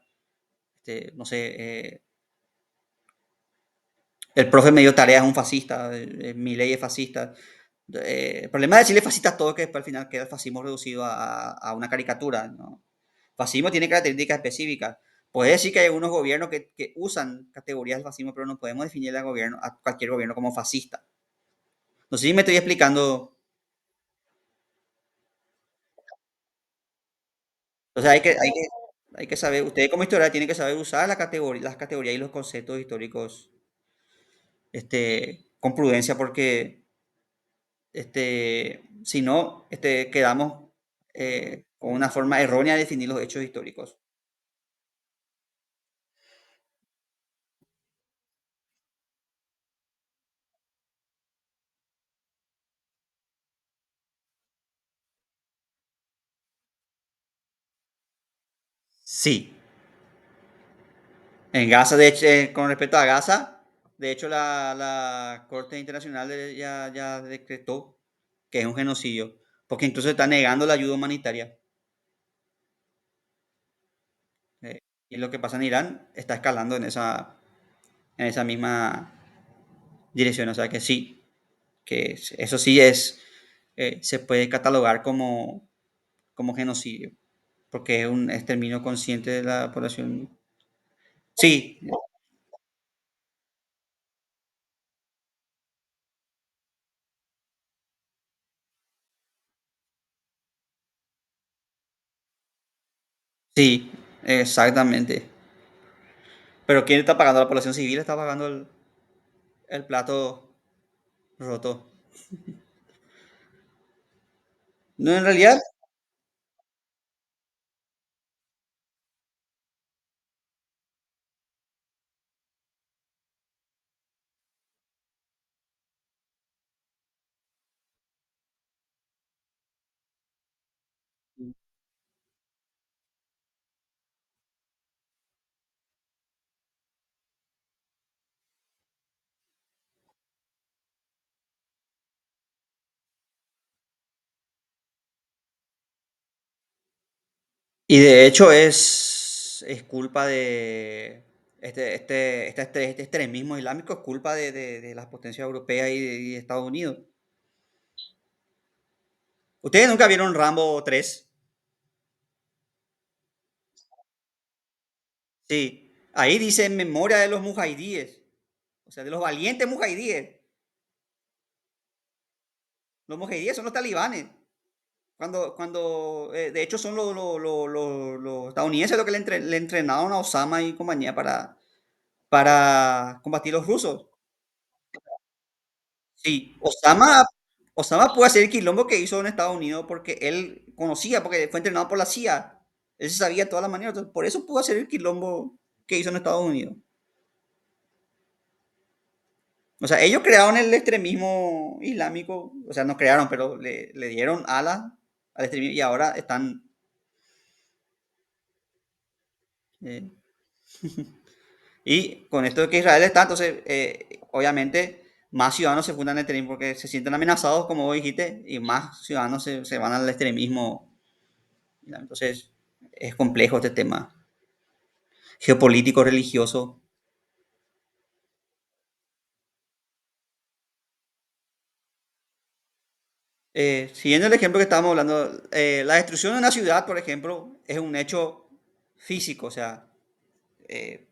no sé, el profe me dio tareas, un fascista, mi ley es fascista. El problema de decirle fascista a todo es que después al final queda el fascismo reducido a una caricatura, ¿no? Fascismo tiene características específicas. Puede decir que hay algunos gobiernos que usan categorías del fascismo, pero no podemos definir a cualquier gobierno como fascista. No sé si me estoy explicando. Entonces hay que saber, usted como historiador tiene que saber usar las categorías y los conceptos históricos con prudencia, porque si no, quedamos con una forma errónea de definir los hechos históricos. Sí, en Gaza, de hecho, con respecto a Gaza, de hecho la Corte Internacional ya decretó que es un genocidio, porque incluso está negando la ayuda humanitaria. Y lo que pasa en Irán está escalando en esa misma dirección. O sea que sí, eso sí se puede catalogar como genocidio, porque es un exterminio consciente de la población. Sí, sí, exactamente. Pero ¿quién está pagando? ¿La población civil está pagando? el plato roto. No, en realidad, y de hecho es culpa de este extremismo islámico, es culpa de las potencias europeas y de Estados Unidos. ¿Ustedes nunca vieron Rambo 3? Sí, ahí dice en memoria de los mujahidíes, o sea, de los valientes mujahidíes. Los mujahidíes son los talibanes. De hecho, son los estadounidenses los que le entrenaron a Osama y compañía para combatir los rusos. Sí, Osama puede hacer el quilombo que hizo en Estados Unidos porque él conocía, porque fue entrenado por la CIA. Él se sabía todas las maneras, entonces por eso pudo hacer el quilombo que hizo en Estados Unidos. O sea, ellos crearon el extremismo islámico, o sea, no crearon, pero le dieron alas al extremismo y ahora están... eh, y con esto de que Israel está, entonces, obviamente, más ciudadanos se fundan al extremismo porque se sienten amenazados, como vos dijiste, y más ciudadanos se van al extremismo. Entonces, es complejo este tema geopolítico, religioso. Siguiendo el ejemplo que estábamos hablando, la destrucción de una ciudad, por ejemplo, es un hecho físico. O sea,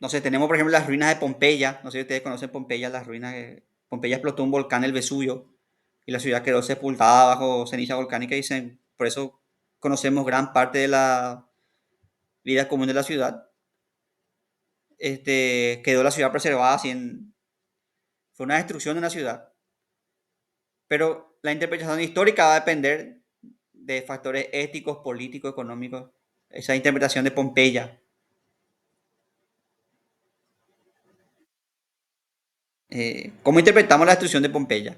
no sé, tenemos por ejemplo las ruinas de Pompeya. No sé si ustedes conocen Pompeya, las ruinas de Pompeya explotó un volcán, el Vesubio, y la ciudad quedó sepultada bajo ceniza volcánica y por eso conocemos gran parte de la vida común de la ciudad. Quedó la ciudad preservada, fue una destrucción de una ciudad. Pero la interpretación histórica va a depender de factores éticos, políticos, económicos. Esa interpretación de Pompeya. ¿Cómo interpretamos la destrucción de Pompeya?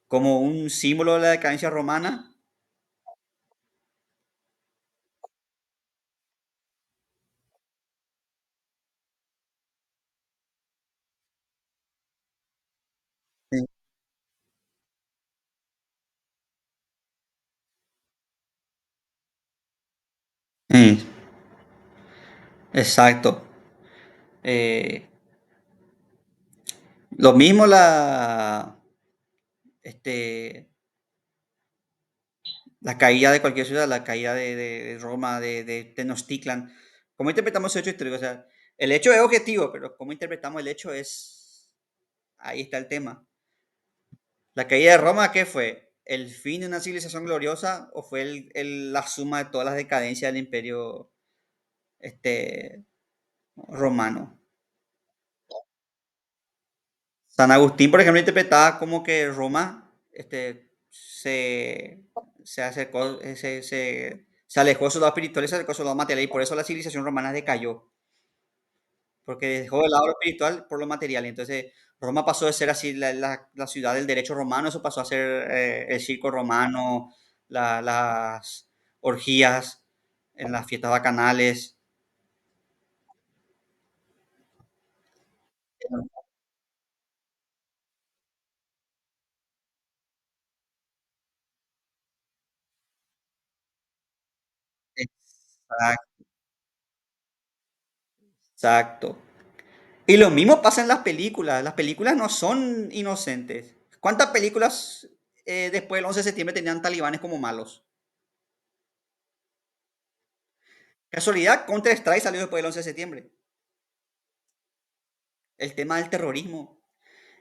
¿Como un símbolo de la decadencia romana? Sí. Sí, exacto. Eh, lo mismo este, la caída de cualquier ciudad, la caída de Roma, de Tenochtitlan. ¿Cómo interpretamos ese hecho histórico? O sea, el hecho es objetivo, pero cómo interpretamos el hecho es... Ahí está el tema. ¿La caída de Roma qué fue? ¿El fin de una civilización gloriosa o fue la suma de todas las decadencias del imperio este, romano? San Agustín, por ejemplo, interpretaba como que Roma se acercó, se alejó de su lado espiritual y se acercó a su lado material y por eso la civilización romana decayó, porque dejó de lado lo espiritual por lo material. Entonces, Roma pasó de ser así la ciudad del derecho romano, eso pasó a ser el circo romano, las orgías en las fiestas bacanales. Exacto. Exacto. Y lo mismo pasa en las películas. Las películas no son inocentes. ¿Cuántas películas después del 11 de septiembre tenían talibanes como malos? Casualidad, Counter-Strike salió después del 11 de septiembre. El tema del terrorismo.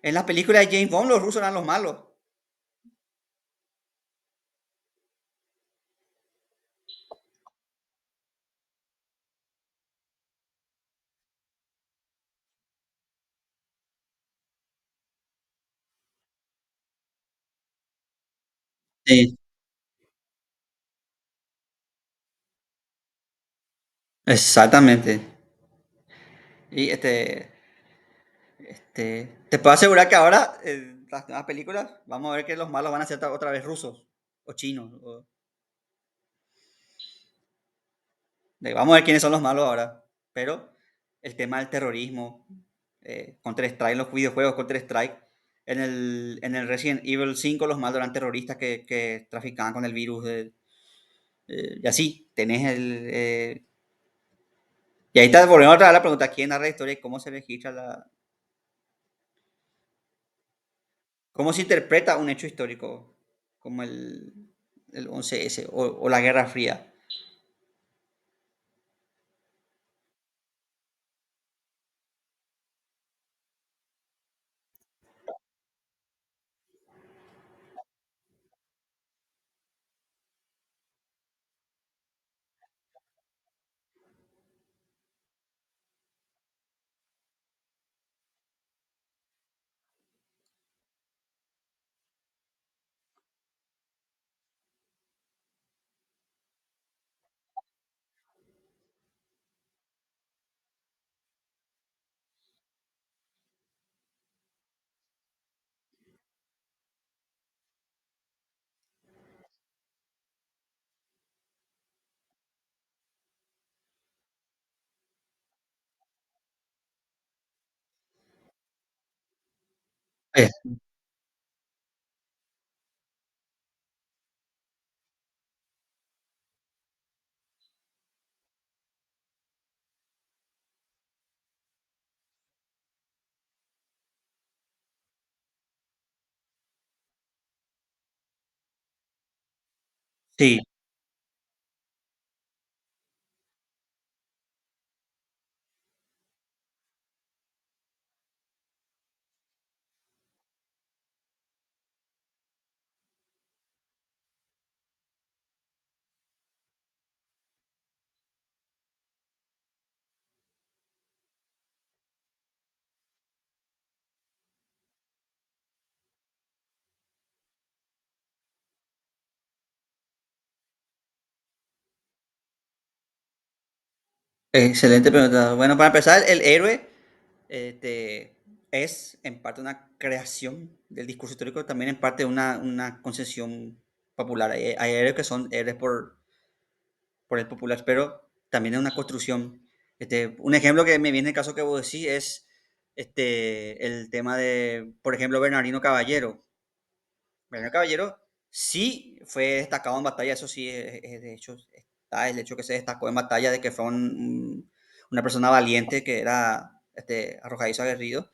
En las películas de James Bond los rusos eran los malos. Sí, exactamente. Y te puedo asegurar que ahora, las nuevas películas, vamos a ver que los malos van a ser otra vez rusos o chinos. Vamos a ver quiénes son los malos ahora. Pero el tema del terrorismo, Counter-Strike, en los videojuegos Counter-Strike, en el Resident Evil 5 los malos eran terroristas que traficaban con el virus. Y así, tenés y ahí está, volvemos otra vez a la pregunta, ¿quién narra la historia y cómo se registra cómo se interpreta un hecho histórico como el 11S o la Guerra Fría? Eh, sí, excelente pregunta. Bueno, para empezar, el héroe es en parte una creación del discurso histórico, también en parte una concesión popular. Hay héroes que son héroes por el popular, pero también es una construcción. Un ejemplo que me viene el caso que vos decís es el tema de, por ejemplo, Bernardino Caballero. Bernardino Caballero sí fue destacado en batalla, eso sí, de hecho, está el hecho que se destacó en batalla de que fue una persona valiente, que era arrojadizo, aguerrido,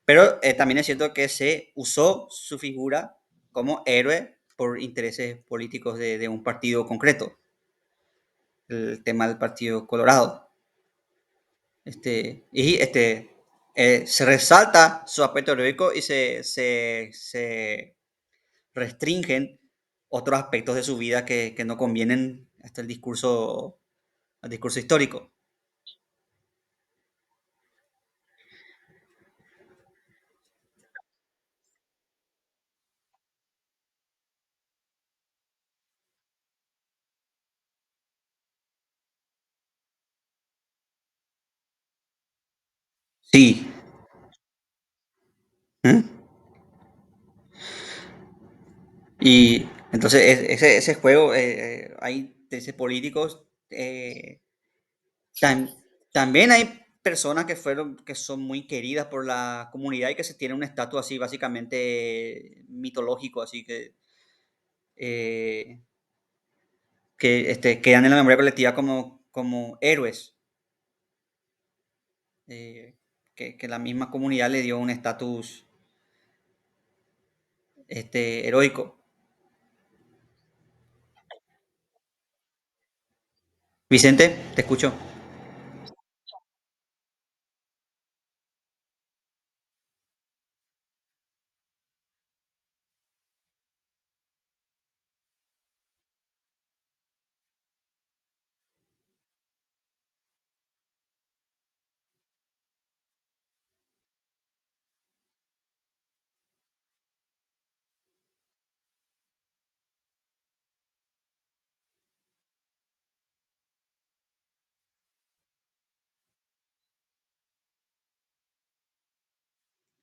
pero también es cierto que se usó su figura como héroe por intereses políticos de un partido concreto, el tema del Partido Colorado. Se resalta su aspecto heroico y se restringen otros aspectos de su vida que no convienen hasta al discurso histórico. Sí. ¿Mm? Y entonces ese juego, hay intereses políticos. Tam- También hay personas que son muy queridas por la comunidad y que se tienen un estatus así básicamente mitológico, así eh, que quedan en la memoria colectiva como héroes, eh, que la misma comunidad le dio un estatus heroico. Vicente, te escucho.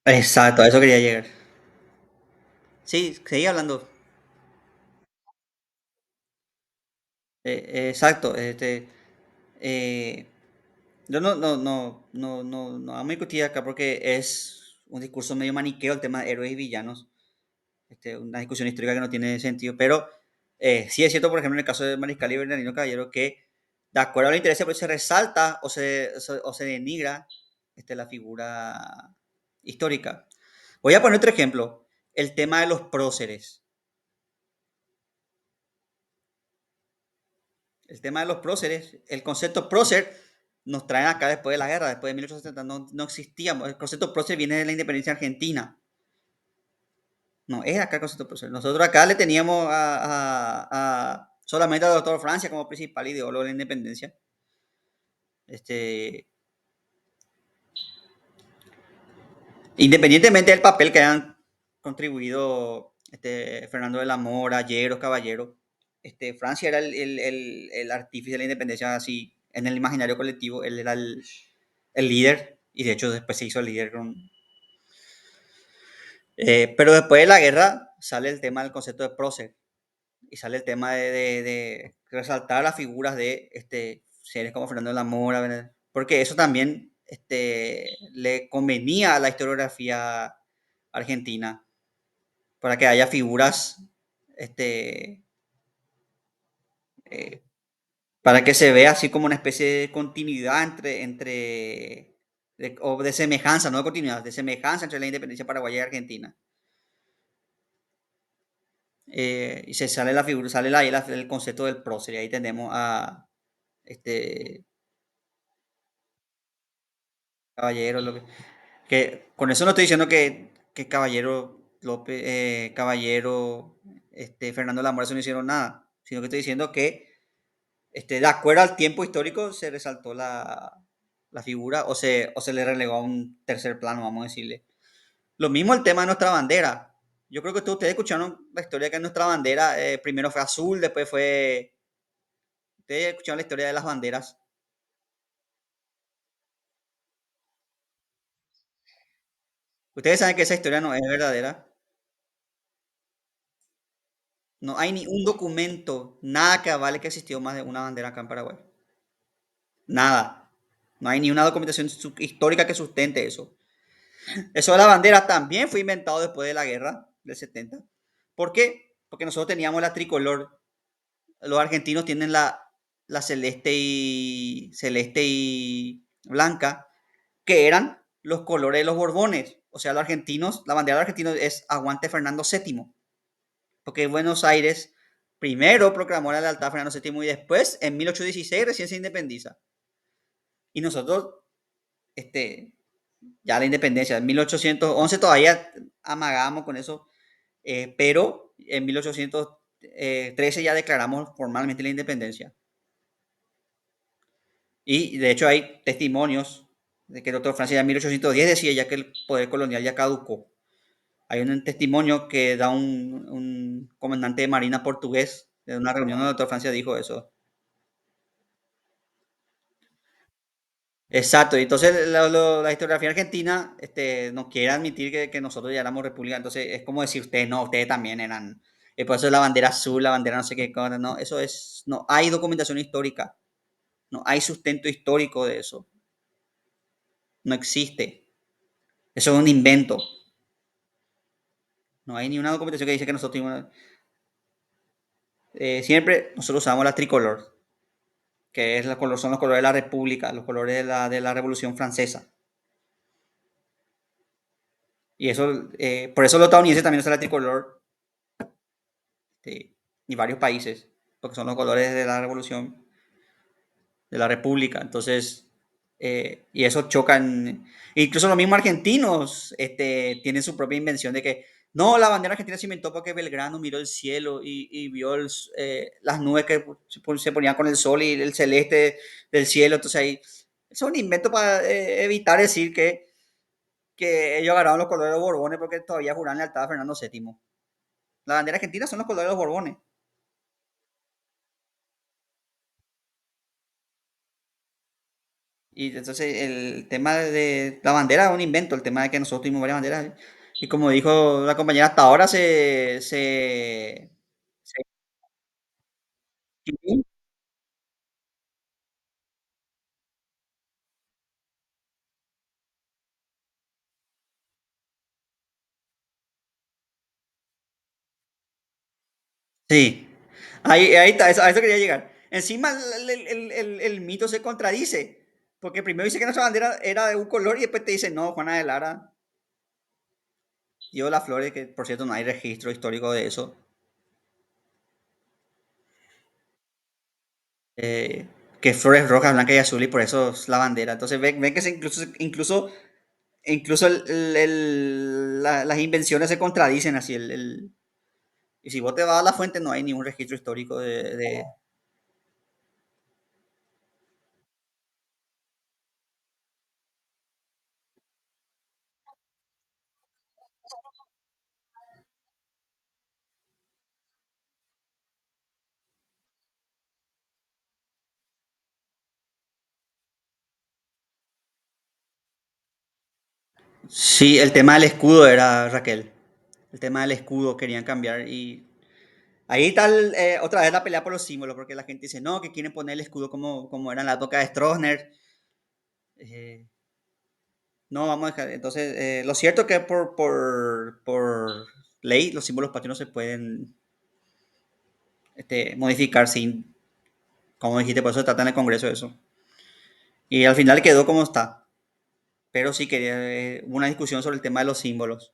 Exacto, a eso quería llegar. Sí, seguí hablando. Exacto, eh, yo no vamos a discutir acá porque es un discurso medio maniqueo el tema de héroes y villanos, una discusión histórica que no tiene sentido, pero sí es cierto, por ejemplo, en el caso de Mariscal y Bernardino Caballero, que de acuerdo a los intereses pues, se resalta o se denigra la figura histórica. Voy a poner otro ejemplo, el tema de los próceres. El tema de los próceres, el concepto prócer nos traen acá después de la guerra, después de 1870, no existíamos. El concepto prócer viene de la independencia argentina. No, es acá el concepto prócer. Nosotros acá le teníamos solamente al doctor Francia como principal ideólogo de la independencia. Este, Independientemente del papel que hayan contribuido Fernando de la Mora, Lleros, Caballero, Francia era el artífice de la independencia, así en el imaginario colectivo, él era el líder, y de hecho después se hizo el líder pero después de la guerra sale el tema del concepto de prócer y sale el tema de resaltar las figuras de seres como Fernando de la Mora, ¿verdad? Porque eso también le convenía a la historiografía argentina para que haya figuras este, eh, para que se vea así como una especie de continuidad o de semejanza, no de continuidad, de semejanza entre la independencia paraguaya y argentina. Y se sale la figura, sale ahí el concepto del prócer, y ahí tenemos a este Caballero, que con eso no estoy diciendo que Caballero López, Caballero, Fernando Lamora no hicieron nada, sino que estoy diciendo que de acuerdo al tiempo histórico se resaltó la figura o se le relegó a un tercer plano, vamos a decirle. Lo mismo el tema de nuestra bandera. Yo creo que ustedes escucharon la historia que nuestra bandera primero fue azul, después fue... Ustedes escucharon la historia de las banderas. Ustedes saben que esa historia no es verdadera. No hay ni un documento, nada que avale que existió más de una bandera acá en Paraguay. Nada. No hay ni una documentación histórica que sustente eso. Eso de la bandera también fue inventado después de la guerra del 70. ¿Por qué? Porque nosotros teníamos la tricolor. Los argentinos tienen la celeste y blanca, que eran los colores de los Borbones. O sea, los argentinos, la bandera de los argentinos es Aguante Fernando VII. Porque Buenos Aires primero proclamó la lealtad a Fernando VII y después, en 1816, recién se independiza. Y nosotros, este, ya la independencia, en 1811 todavía amagamos con eso, pero en 1813 ya declaramos formalmente la independencia. Y de hecho hay testimonios de que el doctor Francia ya en 1810 decía ya que el poder colonial ya caducó. Hay un testimonio que da un comandante de marina portugués de una reunión donde el doctor Francia dijo eso. Exacto, y entonces la historiografía argentina no quiere admitir que nosotros ya éramos república, entonces es como decir ustedes, no, ustedes también eran, por eso es la bandera azul, la bandera no sé qué, no, eso es, no hay documentación histórica, no hay sustento histórico de eso, no existe, eso es un invento, no hay ni una documentación que dice que nosotros tuvimos, siempre nosotros usamos la tricolor, que es son los colores de la república, los colores de la revolución francesa, y eso, por eso los estadounidenses también usan la tricolor y varios países, porque son los colores de la revolución, de la república. Entonces, y eso chocan. Incluso los mismos argentinos tienen su propia invención de que no, la bandera argentina se inventó porque Belgrano miró el cielo y vio las nubes que se ponían con el sol y el celeste del cielo. Entonces ahí es un invento para evitar decir que ellos agarraron los colores de los Borbones porque todavía juran lealtad a Fernando VII. La bandera argentina son los colores de los Borbones. Y entonces el tema de la bandera es un invento, el tema de que nosotros tuvimos varias banderas. Y como dijo la compañera, hasta ahora se- sí, sí. Ahí está, a eso quería llegar. Encima el mito se contradice, porque primero dice que nuestra bandera era de un color y después te dice, no, Juana de Lara dio las flores, que por cierto no hay registro histórico de eso, que flores rojas, blancas y azul y por eso es la bandera. Entonces ven que incluso las invenciones se contradicen así. Y si vos te vas a la fuente no hay ningún registro histórico de. Sí, el tema del escudo era Raquel. El tema del escudo querían cambiar y ahí está otra vez la pelea por los símbolos, porque la gente dice, no, que quieren poner el escudo como era en la época de Stroessner. Eh, no, vamos a dejar. Entonces, lo cierto es que por ley los símbolos patrios no se pueden modificar sin, como dijiste, por eso se trata en el Congreso eso. Y al final quedó como está. Pero sí quería hubo una discusión sobre el tema de los símbolos.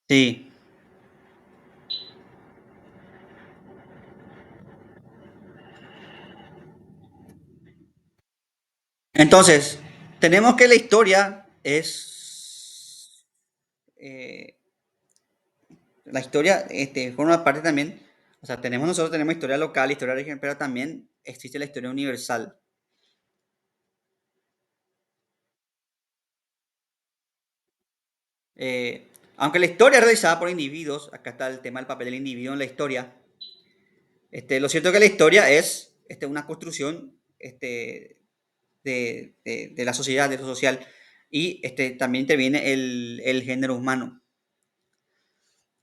Sí. Entonces, tenemos que la historia es la historia, por una parte también, o sea, nosotros tenemos historia local, historia regional, pero también existe la historia universal. Aunque la historia es realizada por individuos, acá está el tema del papel del individuo en la historia. Lo cierto es que la historia es una construcción de la sociedad, de lo social, y también interviene el género humano.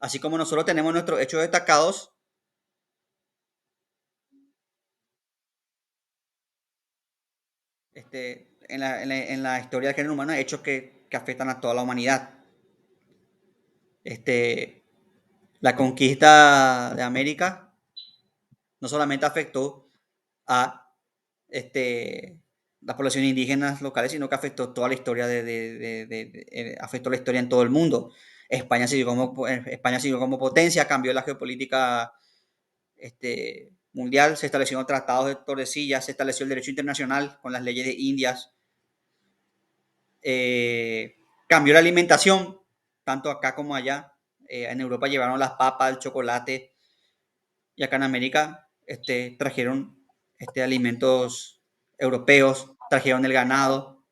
Así como nosotros tenemos nuestros hechos destacados, en la historia del género humano hay hechos que afectan a toda la humanidad. Este, la conquista de América no solamente afectó a las poblaciones indígenas locales, sino que afectó toda la historia afectó la historia en todo el mundo. España siguió como potencia, cambió la geopolítica mundial, se establecieron tratados de Tordesillas, se estableció el derecho internacional con las leyes de Indias, cambió la alimentación, tanto acá como allá. En Europa llevaron las papas, el chocolate, y acá en América trajeron alimentos europeos, trajeron el ganado.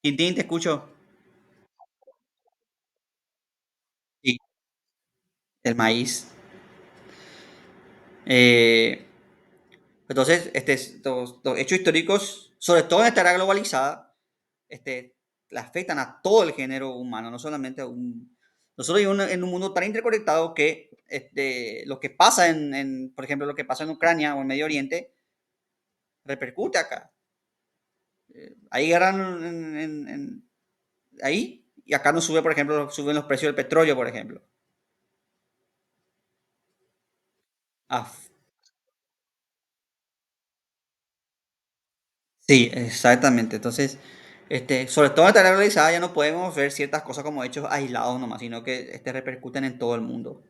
Tintín, te escucho. Sí, el maíz. Eh, entonces, los hechos históricos, sobre todo en esta era globalizada, este, le afectan a todo el género humano, no solamente a un. Nosotros vivimos en un mundo tan interconectado que lo que pasa por ejemplo, lo que pasa en Ucrania o en Medio Oriente, repercute acá. Hay guerra ahí y acá no sube, por ejemplo, suben los precios del petróleo, por ejemplo. Ah, sí, exactamente. Entonces, sobre todo en la tarea realizada ya no podemos ver ciertas cosas como hechos aislados nomás, sino que repercuten en todo el mundo.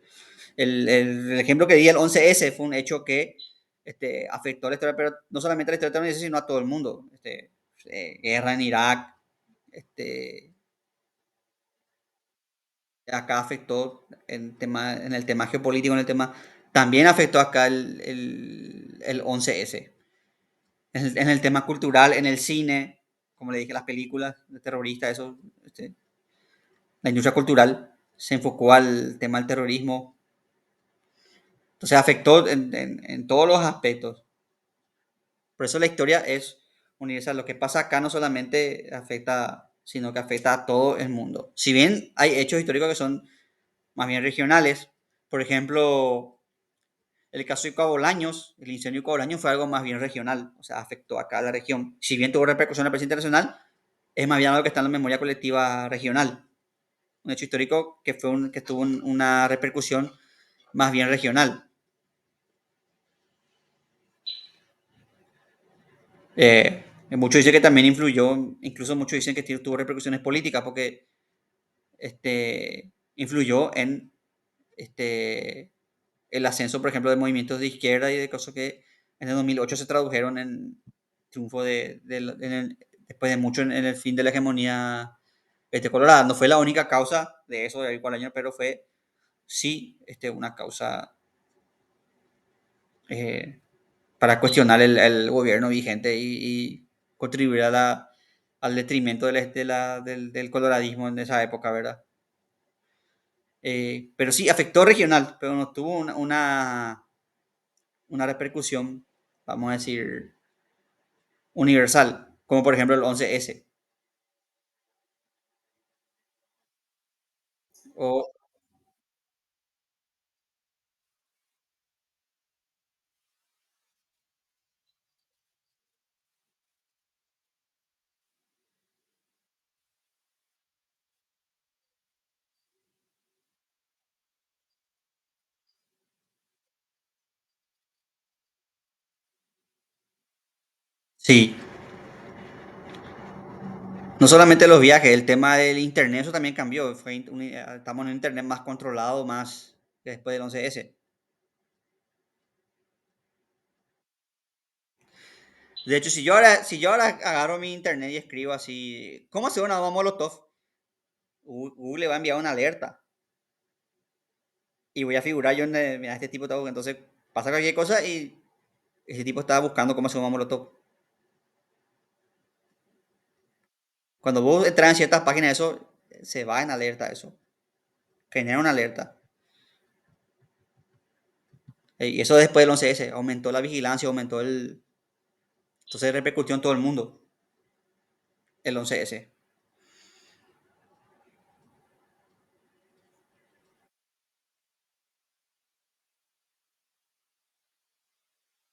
El ejemplo que di, el 11S, fue un hecho que afectó a la historia, pero no solamente a la historia estadounidense, sino a todo el mundo. Guerra en Irak, este, acá afectó en el tema geopolítico, en el tema, también afectó acá el 11S. En el tema cultural, en el cine. como le dije, las películas de terroristas, eso, la industria cultural se enfocó al tema del terrorismo, entonces afectó en todos los aspectos. Por eso la historia es universal. Lo que pasa acá no solamente afecta, sino que afecta a todo el mundo. Si bien hay hechos históricos que son más bien regionales, por ejemplo, el caso de Cabo Bolaños, el incendio de Cabo Bolaños fue algo más bien regional, o sea, afectó acá a la región. Si bien tuvo repercusión en la prensa internacional, es más bien algo que está en la memoria colectiva regional. Un hecho histórico que tuvo una repercusión más bien regional. Muchos dicen que también influyó, incluso muchos dicen que tuvo repercusiones políticas porque influyó en este, el ascenso, por ejemplo, de movimientos de izquierda y de cosas que en el 2008 se tradujeron en triunfo después de mucho en el fin de la hegemonía colorada. No fue la única causa de eso de David Bolaños, pero fue sí una causa eh, para cuestionar el gobierno vigente y contribuir al detrimento del coloradismo en esa época, ¿verdad? Pero sí, afectó regional, pero no tuvo una repercusión, vamos a decir, universal, como por ejemplo el 11S. O, sí, no solamente los viajes, el tema del internet, eso también cambió. Estamos en un internet más controlado, más que después del 11S. De hecho, si yo ahora agarro mi internet y escribo así, ¿cómo hacer una bomba molotov? Google le va a enviar una alerta y voy a figurar yo mira, este tipo está, entonces pasa cualquier cosa y ese tipo estaba buscando cómo hacer una bomba molotov. Cuando vos entras en ciertas páginas, eso se va en alerta, eso genera una alerta. Y eso después del 11S, aumentó la vigilancia, aumentó el... Entonces repercutió en todo el mundo el 11S.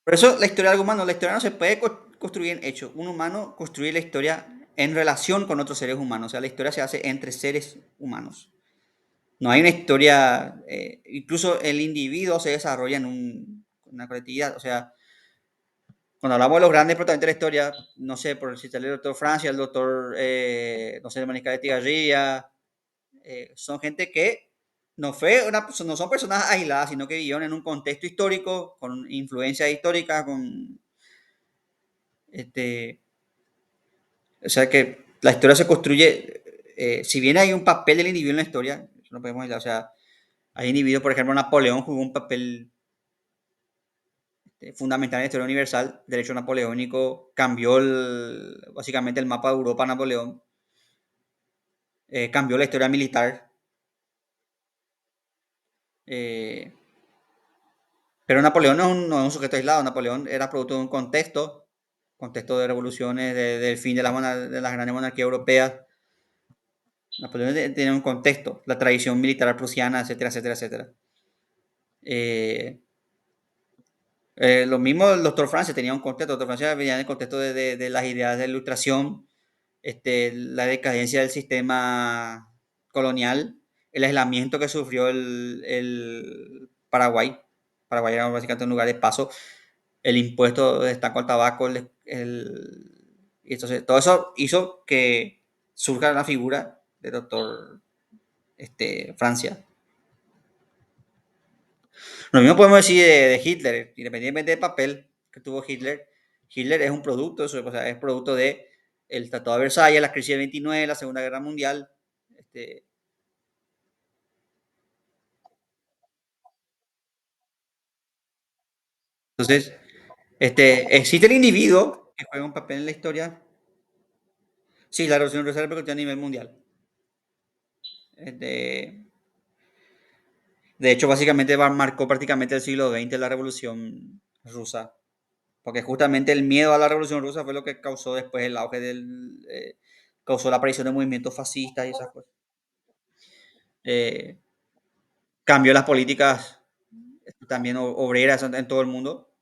Por eso la historia del humano, la historia no se puede construir en hechos. Un humano construye la historia en relación con otros seres humanos. O sea, la historia se hace entre seres humanos. No hay una historia, incluso el individuo se desarrolla en una colectividad. O sea, cuando hablamos de los grandes protagonistas de la historia, no sé, por citarle el doctor Francia, el doctor, no sé, Mariscal de Tigarribia, son gente que no son personas aisladas, sino que vivieron en un contexto histórico, con influencia histórica, este, o sea que la historia se construye, si bien hay un papel del individuo en la historia, eso no podemos aislar, o sea, hay individuos, por ejemplo, Napoleón jugó un papel fundamental en la historia universal, derecho napoleónico, cambió básicamente el mapa de Europa, Napoleón, cambió la historia militar, eh, pero Napoleón no es un sujeto aislado. Napoleón era producto de un contexto de revoluciones, del fin de las grandes monarquías europeas. Napoleón tiene un contexto, la tradición militar prusiana, etcétera, etcétera, etcétera. Eh, lo mismo el doctor Francia tenía un contexto. El doctor Francia venía en el contexto de las ideas de la ilustración, la decadencia del sistema colonial, el aislamiento que sufrió el Paraguay. Paraguay era básicamente un lugar de paso, el impuesto de estanco al tabaco, y entonces todo eso hizo que surja la figura del doctor Francia. Lo mismo podemos decir de Hitler, independientemente del papel que tuvo Hitler. Hitler es un producto, o sea, es producto de el Tratado de Versalles, la crisis del 29, la Segunda Guerra Mundial. Este, entonces, existe el individuo que juega un papel en la historia, Sí, la Revolución Rusa repercutió a nivel mundial. Este, de hecho, básicamente marcó prácticamente el siglo XX la Revolución Rusa, porque justamente el miedo a la Revolución Rusa fue lo que causó después el auge causó la aparición de movimientos fascistas y esas cosas. Eh, Cambió las políticas también obreras en todo el mundo.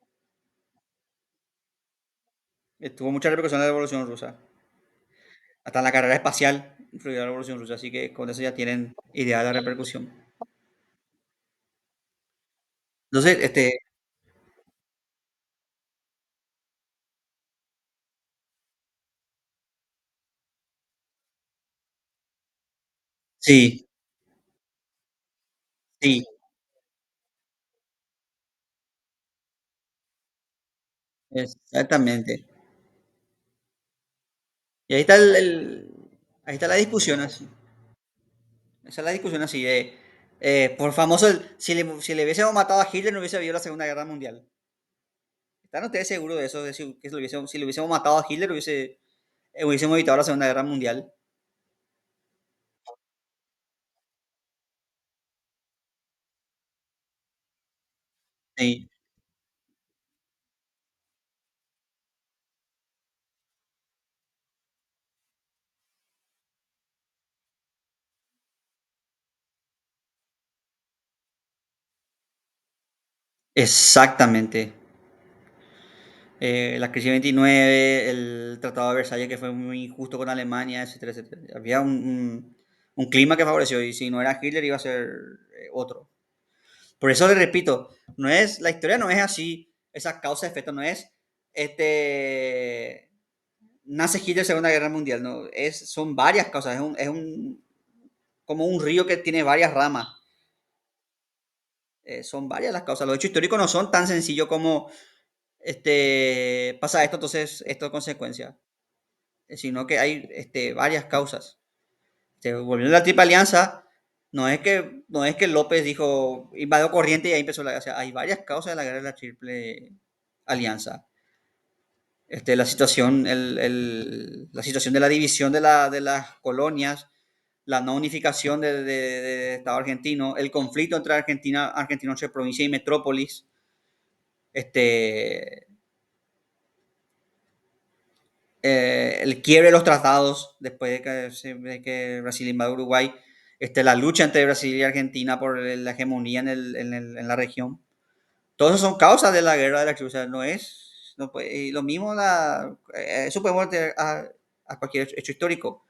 Tuvo mucha repercusión la Revolución Rusa. Hasta en la carrera espacial influyó la Revolución Rusa, así que con eso ya tienen idea de la repercusión. Entonces, sí, sí, exactamente. Y ahí está ahí está la discusión así. Esa es la discusión así de, por famoso, si le hubiésemos matado a Hitler no hubiese habido la Segunda Guerra Mundial. ¿Están ustedes seguros de eso? De que si le hubiésemos matado a Hitler hubiésemos evitado la Segunda Guerra Mundial. Sí, exactamente. La crisis 29, el Tratado de Versalles que fue muy injusto con Alemania, etcétera, etcétera. Había un clima que favoreció y si no era Hitler iba a ser otro. Por eso le repito, la historia no es así, esa causa-efecto no es, este, nace Hitler Segunda Guerra Mundial, no, son varias causas, como un río que tiene varias ramas, son varias las causas. Los hechos históricos no son tan sencillos como, pasa esto, entonces esto es consecuencia, sino que hay varias causas. Volviendo a la Triple Alianza, no es que López dijo, invadió Corriente y ahí empezó o sea, hay varias causas de la guerra de la Triple Alianza. La situación de la división de las colonias, la no unificación de Estado argentino, el conflicto entre argentinos entre provincia y metrópolis, este, el quiebre de los tratados después de que Brasil invadió Uruguay, la lucha entre Brasil y Argentina por la hegemonía en la región. Todas esas son causas de la guerra de la tribu, o sea, no puede, y lo mismo, eso podemos tener a cualquier hecho histórico.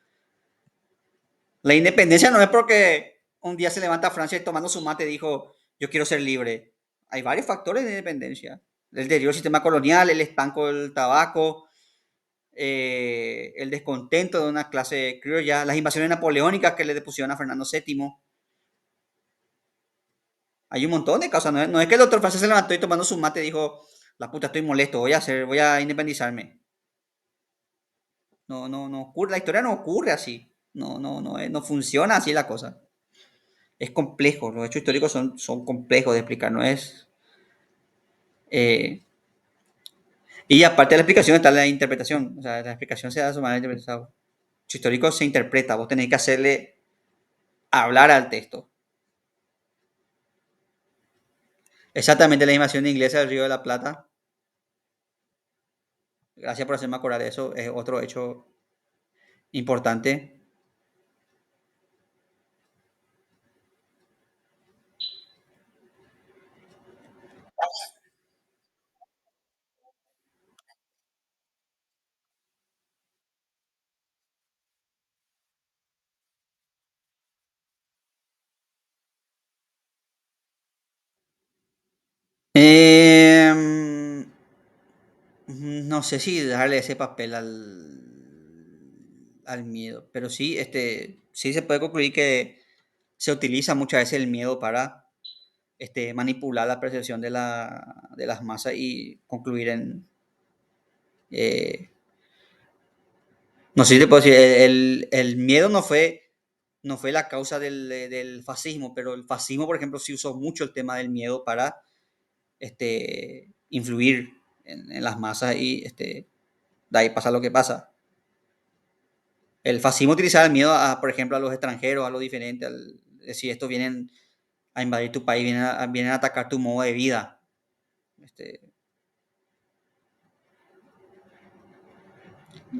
La independencia no es porque un día se levanta Francia y tomando su mate dijo, yo quiero ser libre. Hay varios factores de independencia. El deterioro del sistema colonial, el estanco del tabaco, el descontento de una clase criolla, las invasiones napoleónicas que le depusieron a Fernando VII. Hay un montón de causas. No es que el doctor francés se levantó y tomando su mate dijo, la puta, estoy molesto, voy a independizarme. No ocurre, la historia no ocurre así. No funciona así la cosa. Es complejo, los hechos históricos son complejos de explicar, no es... eh, y aparte de la explicación está la interpretación, o sea, la explicación se da de su manera interpretada. El hecho histórico se interpreta, vos tenés que hacerle hablar al texto. Exactamente la invasión inglesa del Río de la Plata, gracias por hacerme acordar de eso, es otro hecho importante. Eh, no sé si darle ese papel al miedo, pero sí, sí se puede concluir que se utiliza muchas veces el miedo para manipular la percepción de las masas y concluir en... eh, no sé si te puedo decir, el miedo no fue la causa del fascismo, pero el fascismo, por ejemplo, sí usó mucho el tema del miedo para influir en las masas y de ahí pasa lo que pasa. el fascismo utilizaba el miedo a, por ejemplo, a los extranjeros, a lo diferente, al decir, estos vienen a invadir tu país, vienen a atacar tu modo de vida. Este,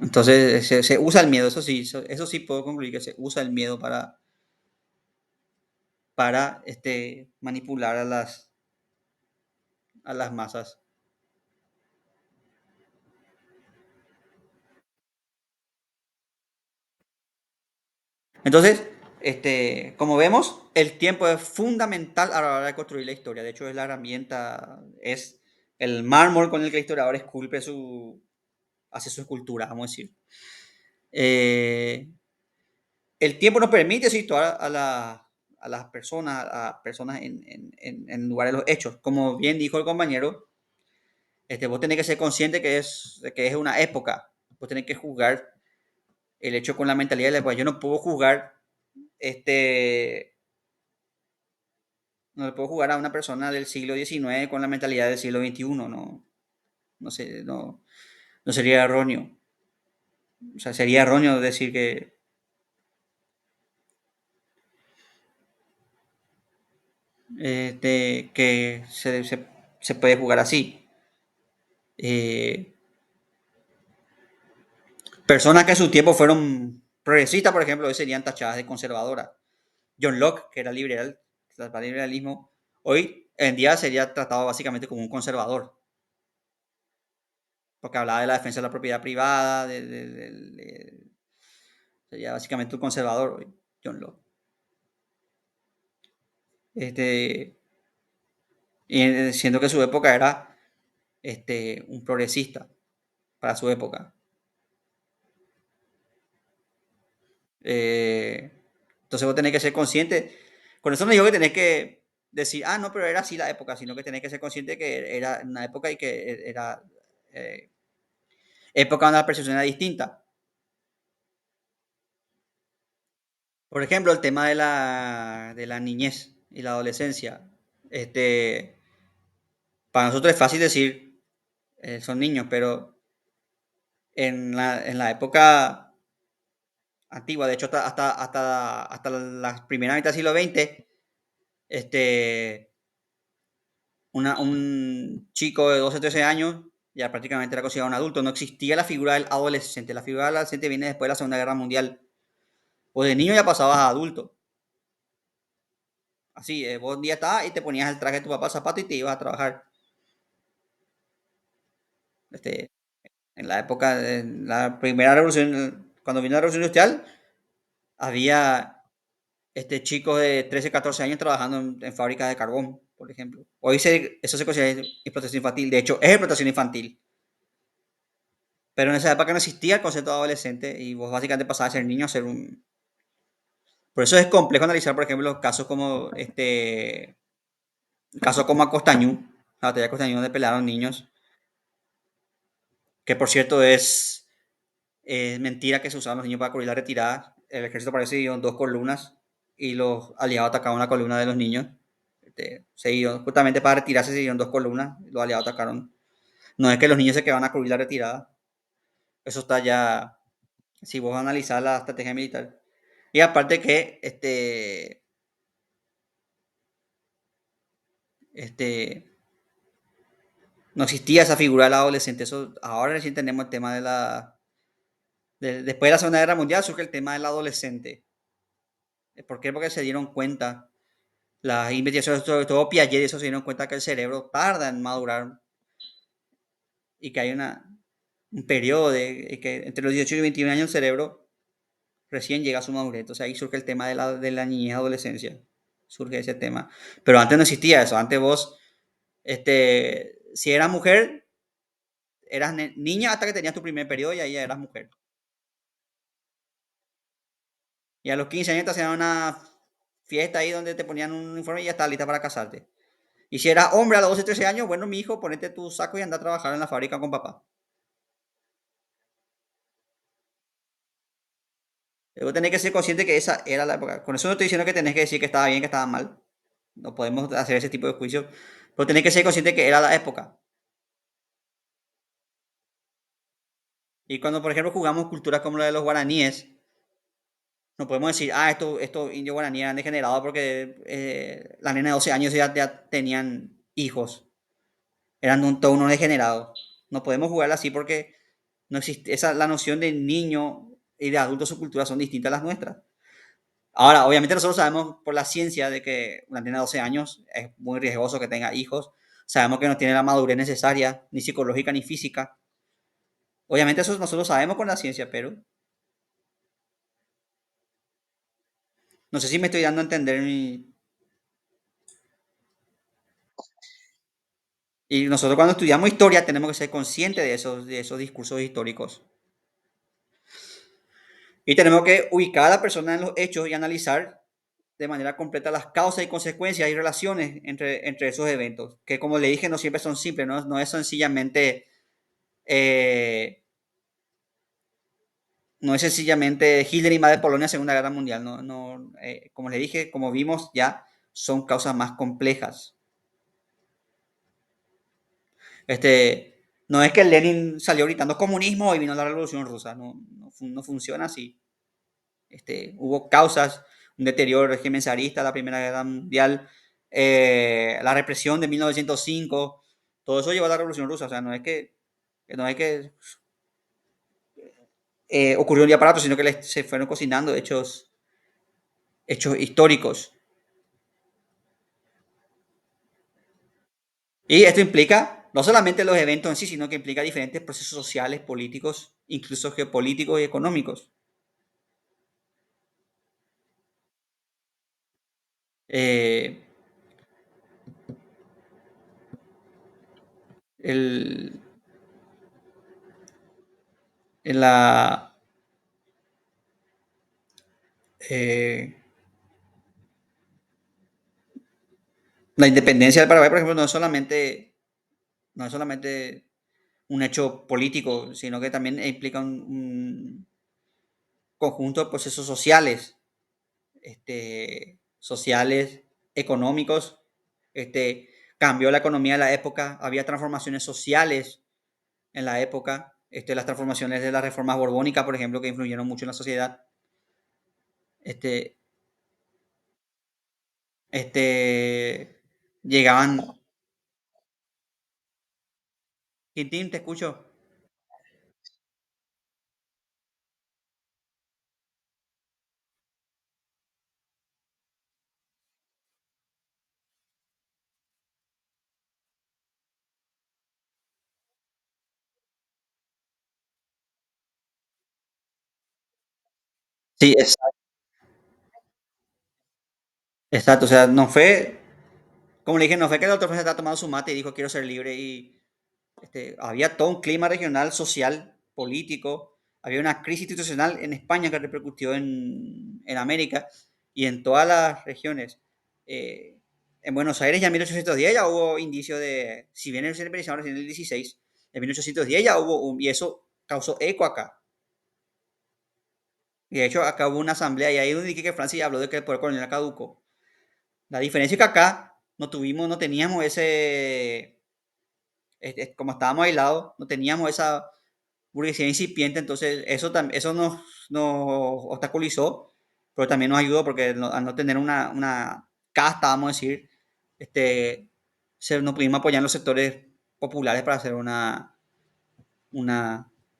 entonces se usa el miedo, eso sí, eso sí puedo concluir que se usa el miedo para manipular a las masas. Entonces, como vemos, el tiempo es fundamental a la hora de construir la historia. De hecho, es la herramienta, es el mármol con el que el historiador esculpe hace su escultura, vamos a decir. Eh, el tiempo nos permite situar a personas en lugar de los hechos. Como bien dijo el compañero, vos tenés que ser consciente que es una época. Vos tenés que juzgar el hecho con la mentalidad de la época. Yo no puedo juzgar este, no le puedo jugar a una persona del siglo XIX con la mentalidad del siglo XXI, no, no, sé, no sería erróneo. O sea, sería erróneo decir que se puede jugar así. Eh, Personas que en su tiempo fueron progresistas, por ejemplo, hoy serían tachadas de conservadoras. John Locke, que era liberal, el liberalismo, hoy en día sería tratado básicamente como un conservador, porque hablaba de la defensa de la propiedad privada, sería básicamente un conservador hoy, John Locke. Este, y siendo que su época era un progresista para su época. Eh, entonces vos tenés que ser consciente. Con eso no digo que tenés que decir, ah, no, pero era así la época, sino que tenés que ser consciente que era una época y que era eh, época donde la percepción era distinta. Por ejemplo, el tema de la niñez y la adolescencia. Este, para nosotros es fácil decir, son niños, pero en la época antigua, de hecho hasta la primera mitad del siglo XX, este, un chico de 12 o 13 años ya prácticamente era considerado un adulto, no existía la figura del adolescente, la figura del adolescente viene después de la Segunda Guerra Mundial, pues de niño ya pasabas a adulto, así, vos un día estabas y te ponías el traje de tu papá, zapato y te ibas a trabajar, este, en la época de la primera revolución, cuando vino la revolución industrial, había chicos de 13, 14 años trabajando en fábricas de carbón, por ejemplo. Eso se considera explotación infantil. De hecho, es explotación infantil. Pero en esa época no existía el concepto de adolescente y vos básicamente pasabas de ser niño a ser un... Por eso es complejo analizar, por ejemplo, casos como Acostañú, la batalla de Acostañú donde pelearon niños, que por cierto es mentira que se usaban los niños para cubrir la retirada. El ejército parece que dio dos columnas y los aliados atacaban la columna de los niños. Se dieron, justamente para retirarse se dieron dos columnas, los aliados atacaron. No es que los niños se quedaban a cubrir la retirada. Eso está ya, si vos analizás la estrategia militar. Y aparte que este, no existía esa figura del adolescente. Eso, ahora recién tenemos el tema después de la Segunda Guerra Mundial surge el tema del adolescente. ¿Por qué? Porque se dieron cuenta las investigaciones, sobre todo Piaget, eso se dieron cuenta que el cerebro tarda en madurar y que hay un periodo que entre los 18 y 21 años el cerebro recién llega a su madurez. Entonces ahí surge el tema de la niñez y adolescencia. Surge ese tema. Pero antes no existía eso. Antes vos, si eras mujer, eras niña hasta que tenías tu primer periodo y ahí ya eras mujer. Y a los 15 años te hacían una fiesta ahí donde te ponían un uniforme y ya estabas lista para casarte. Y si eras hombre a los 12, 13 años, bueno, mi hijo, ponete tu saco y anda a trabajar en la fábrica con papá. Vos tenés que ser consciente que esa era la época. Con eso no estoy diciendo que tenés que decir que estaba bien, que estaba mal. No podemos hacer ese tipo de juicio. Pero tenés que ser consciente que era la época. Y cuando, por ejemplo, jugamos culturas como la de los guaraníes, No podemos decir, estos indios guaraníes eran degenerados porque las nenas de 12 años ya tenían hijos, eran todos unos degenerados. No podemos jugar así porque no existe, la noción de niño y de adulto, su cultura son distintas a las nuestras. Ahora, obviamente nosotros sabemos por la ciencia de que una nena de 12 años es muy riesgoso que tenga hijos. Sabemos que no tiene la madurez necesaria, ni psicológica ni física. Obviamente eso nosotros sabemos con la ciencia, pero no sé si me estoy dando a entender. Y nosotros cuando estudiamos historia tenemos que ser conscientes de esos discursos históricos. Y tenemos que ubicar a la persona en los hechos y analizar de manera completa las causas y consecuencias y relaciones entre esos eventos, que como le dije no siempre son simples, no es sencillamente eh, no es sencillamente Hitler invade Polonia Segunda Guerra Mundial. Como le dije, como vimos ya, son causas más complejas. No es que Lenin salió gritando comunismo y vino la revolución rusa. No funciona así. Hubo causas, un deterioro del régimen zarista, la Primera Guerra Mundial, la represión de 1905. Todo eso llevó a la revolución rusa. O sea, no es que ocurrió un día para otro, sino que se fueron cocinando hechos históricos. Y esto implica no solamente los eventos en sí, sino que implica diferentes procesos sociales, políticos, incluso geopolíticos y económicos. Eh, el, en eh, la independencia del Paraguay, por ejemplo, no es solamente un hecho político, sino que también implica un conjunto de procesos sociales, económicos. Cambió la economía de la época, había transformaciones sociales en la época, las transformaciones de las reformas borbónicas, por ejemplo, que influyeron mucho en la sociedad. Este, llegaban, Quintín, te escucho. Sí, exacto, o sea, como le dije, no fue que el doctor Fuentes estaba tomando su mate y dijo quiero ser libre y había todo un clima regional, social, político, había una crisis institucional en España que repercutió en América y en todas las regiones. Eh, en Buenos Aires ya en 1810 ya hubo indicio de, si bien se independizaron recién en el 16, en 1810 ya hubo y eso causó eco acá. Y de hecho acá hubo una asamblea y ahí donde dije que Francia ya habló de que el poder colonial caducó. La diferencia es que acá no teníamos como estábamos aislados, no teníamos esa burguesía incipiente, entonces eso nos obstaculizó, pero también nos ayudó porque al no tener una casta, vamos a decir, este, nos pudimos apoyar en los sectores populares para hacer una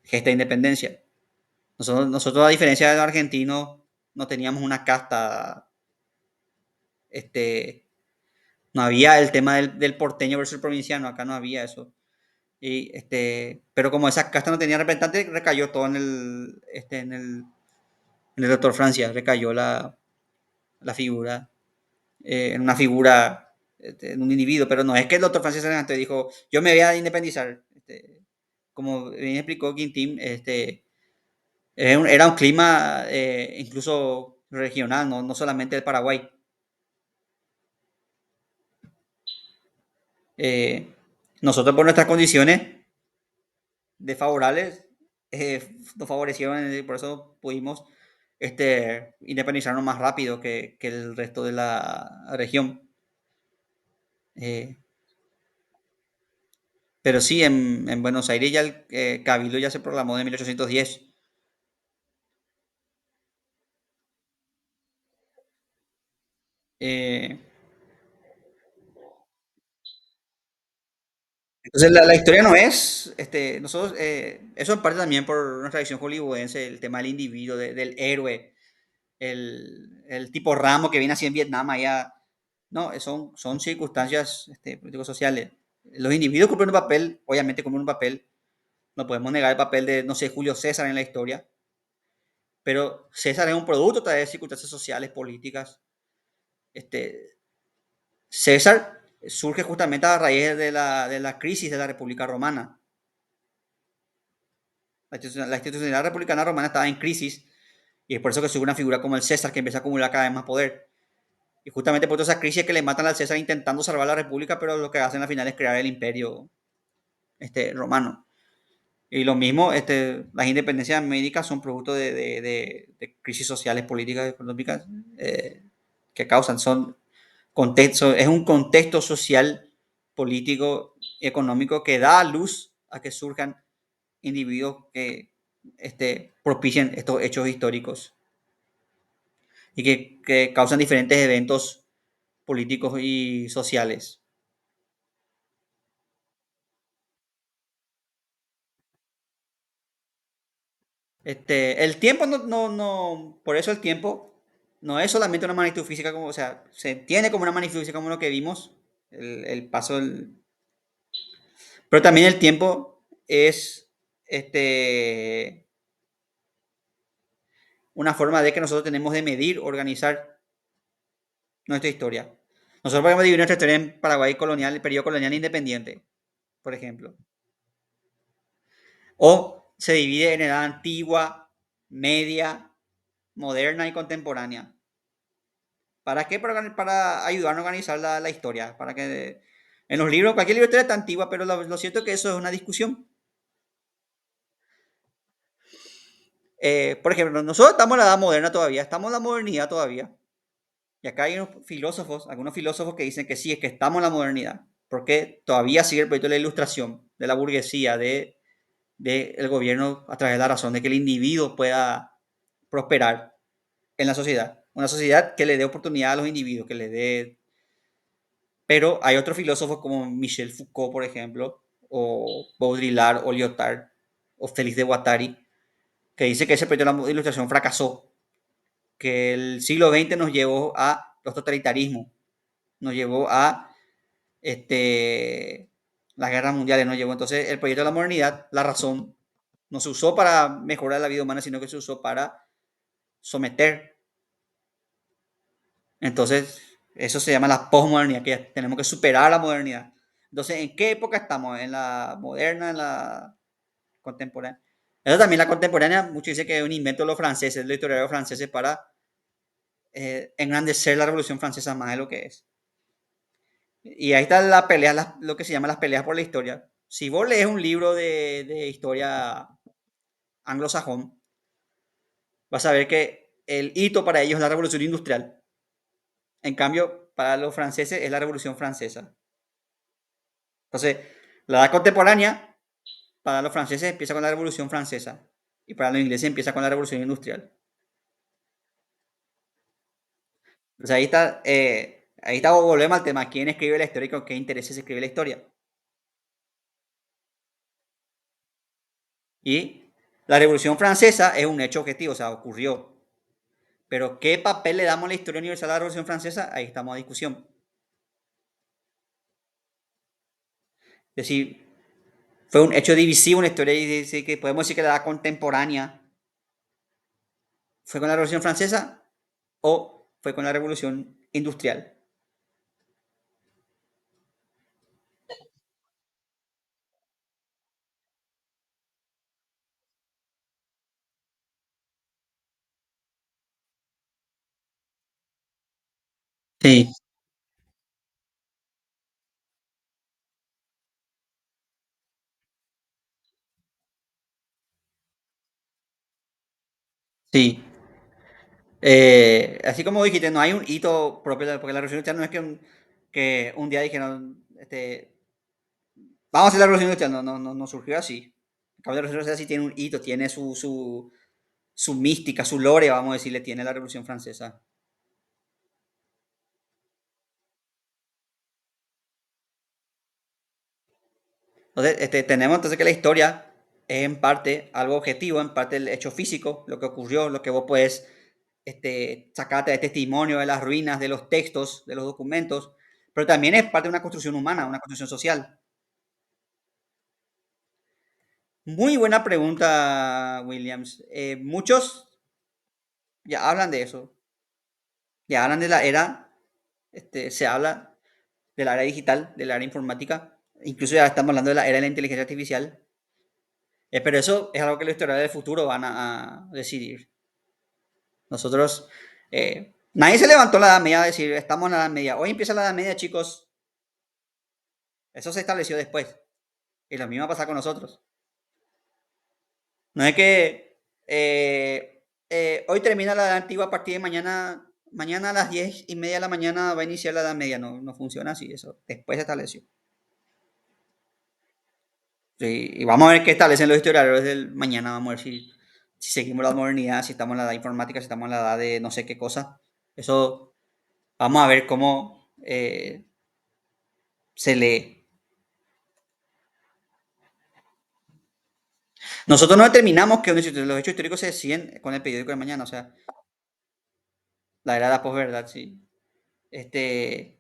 gesta de independencia. Nosotros, a diferencia de los argentinos, no teníamos una casta, este, no había el tema del porteño versus el provinciano, acá no había eso. Pero como esa casta no tenía representante, recayó todo en el doctor Francia, recayó la figura, en una figura, en un individuo, pero no es que el doctor Francia se levantó y dijo, yo me voy a independizar. Como bien explicó Quintín, era un clima incluso regional, no solamente del Paraguay. Eh, Nosotros por nuestras condiciones desfavorables nos favorecieron, por eso pudimos independizarnos más rápido que el resto de la región. Eh, pero sí, en Buenos Aires ya el Cabildo ya se proclamó en 1810. Eh, entonces, la historia no es, nosotros, eso en parte también por nuestra visión hollywoodense, el tema del individuo, del héroe, el tipo Ramo que viene así en Vietnam allá. No, son circunstancias políticos sociales. Los individuos cumplen un papel, obviamente cumplen un papel, no podemos negar el papel de, no sé, Julio César en la historia, pero César es un producto de circunstancias sociales, políticas. Este, César surge justamente a raíz de la crisis de la República Romana. La institucionalidad republicana romana estaba en crisis y es por eso que surge una figura como el César que empieza a acumular cada vez más poder. Y justamente por toda esa crisis que le matan al César intentando salvar la República, pero lo que hacen al final es crear el imperio romano. Y lo mismo, las independencias médicas son producto de crisis sociales, políticas, económicas que causan, son contexto, es un contexto social, político, económico que da luz a que surjan individuos que propicien estos hechos históricos y que causan diferentes eventos políticos y sociales. El tiempo por eso el tiempo no es solamente una magnitud física, como, o sea, se entiende como una magnitud física como lo que vimos, el paso pero también el tiempo es una forma de que nosotros tenemos de medir, organizar nuestra historia. Nosotros podemos dividir nuestra historia en Paraguay colonial, el periodo colonial independiente, por ejemplo. O se divide en edad antigua, media, moderna y contemporánea. ¿Para qué? Para ayudarnos a organizar la historia. Para que en los libros, cualquier libro de historia está antigua, pero lo cierto es que eso es una discusión. Por ejemplo, nosotros estamos en la edad moderna todavía, estamos en la modernidad todavía. Y acá hay unos filósofos, algunos filósofos que dicen que sí, es que estamos en la modernidad. Porque todavía sigue el proyecto de la ilustración, de la burguesía, del gobierno a través de la razón, de que el individuo pueda prosperar en la sociedad. Una sociedad que le dé oportunidad a los individuos, que le dé. Pero hay otros filósofos como Michel Foucault, por ejemplo, o Baudrillard, o Lyotard, o Félix de Guattari, que dice que ese proyecto de la ilustración fracasó, que el siglo XX nos llevó a los totalitarismos, nos llevó a las guerras mundiales, nos llevó entonces el proyecto de la modernidad, la razón, no se usó para mejorar la vida humana, sino que se usó para someter. Entonces, eso se llama la posmodernidad, que tenemos que superar la modernidad. Entonces, ¿en qué época estamos? ¿En la moderna, en la contemporánea? Eso también la contemporánea, muchos dicen que es un invento de los franceses, de los historiadores franceses para engrandecer la Revolución Francesa más de lo que es. Y ahí está la pelea, lo que se llama las peleas por la historia. Si vos lees un libro de historia anglosajón, vas a ver que el hito para ellos es la Revolución Industrial. En cambio, para los franceses es la Revolución Francesa. Entonces, la edad contemporánea para los franceses empieza con la Revolución Francesa y para los ingleses empieza con la Revolución Industrial. Entonces ahí está, volvemos al tema, quién escribe la historia y con qué intereses se escribe la historia. Y la Revolución Francesa es un hecho objetivo, o sea, ocurrió. Pero ¿qué papel le damos a la historia universal a la Revolución Francesa? Ahí estamos a discusión. Es decir, fue un hecho divisivo en la historia y decir que podemos decir que la edad contemporánea fue con la Revolución Francesa o fue con la Revolución Industrial. Sí, sí. Así como dijiste, no hay un hito propio, porque la Revolución Industrial no es que un día dijeron, vamos a hacer la Revolución Industrial, no surgió así. En cambio, la Revolución Industrial sí tiene un hito, tiene su mística, su lore, vamos a decirle, tiene la Revolución Francesa. Entonces, tenemos entonces que la historia es en parte algo objetivo, en parte el hecho físico, lo que ocurrió, lo que vos puedes sacarte de testimonio de las ruinas, de los textos, de los documentos, pero también es parte de una construcción humana, una construcción social. Muy buena pregunta, Williams. Muchos ya hablan de eso, ya hablan de la era, se habla de la era digital, de la era informática, incluso ya estamos hablando de la era de la inteligencia artificial, pero eso es algo que los historiadores del futuro van a decidir. Nosotros, nadie se levantó en la Edad Media a decir, estamos en la Edad Media, hoy empieza la Edad Media, chicos, eso se estableció después, y lo mismo va a pasar con nosotros. No es que hoy termina la Edad Antigua, a partir de mañana a las 10:30 de la mañana va a iniciar la Edad Media, no, no funciona así, eso después se estableció. Sí, y vamos a ver qué establecen los historiadores del mañana, vamos a ver si seguimos la modernidad, si estamos en la edad informática, si estamos en la edad de no sé qué cosa. Eso, vamos a ver cómo se lee. Nosotros no determinamos que los hechos históricos se deciden con el periódico de mañana, o sea, la era de la posverdad, sí. Este,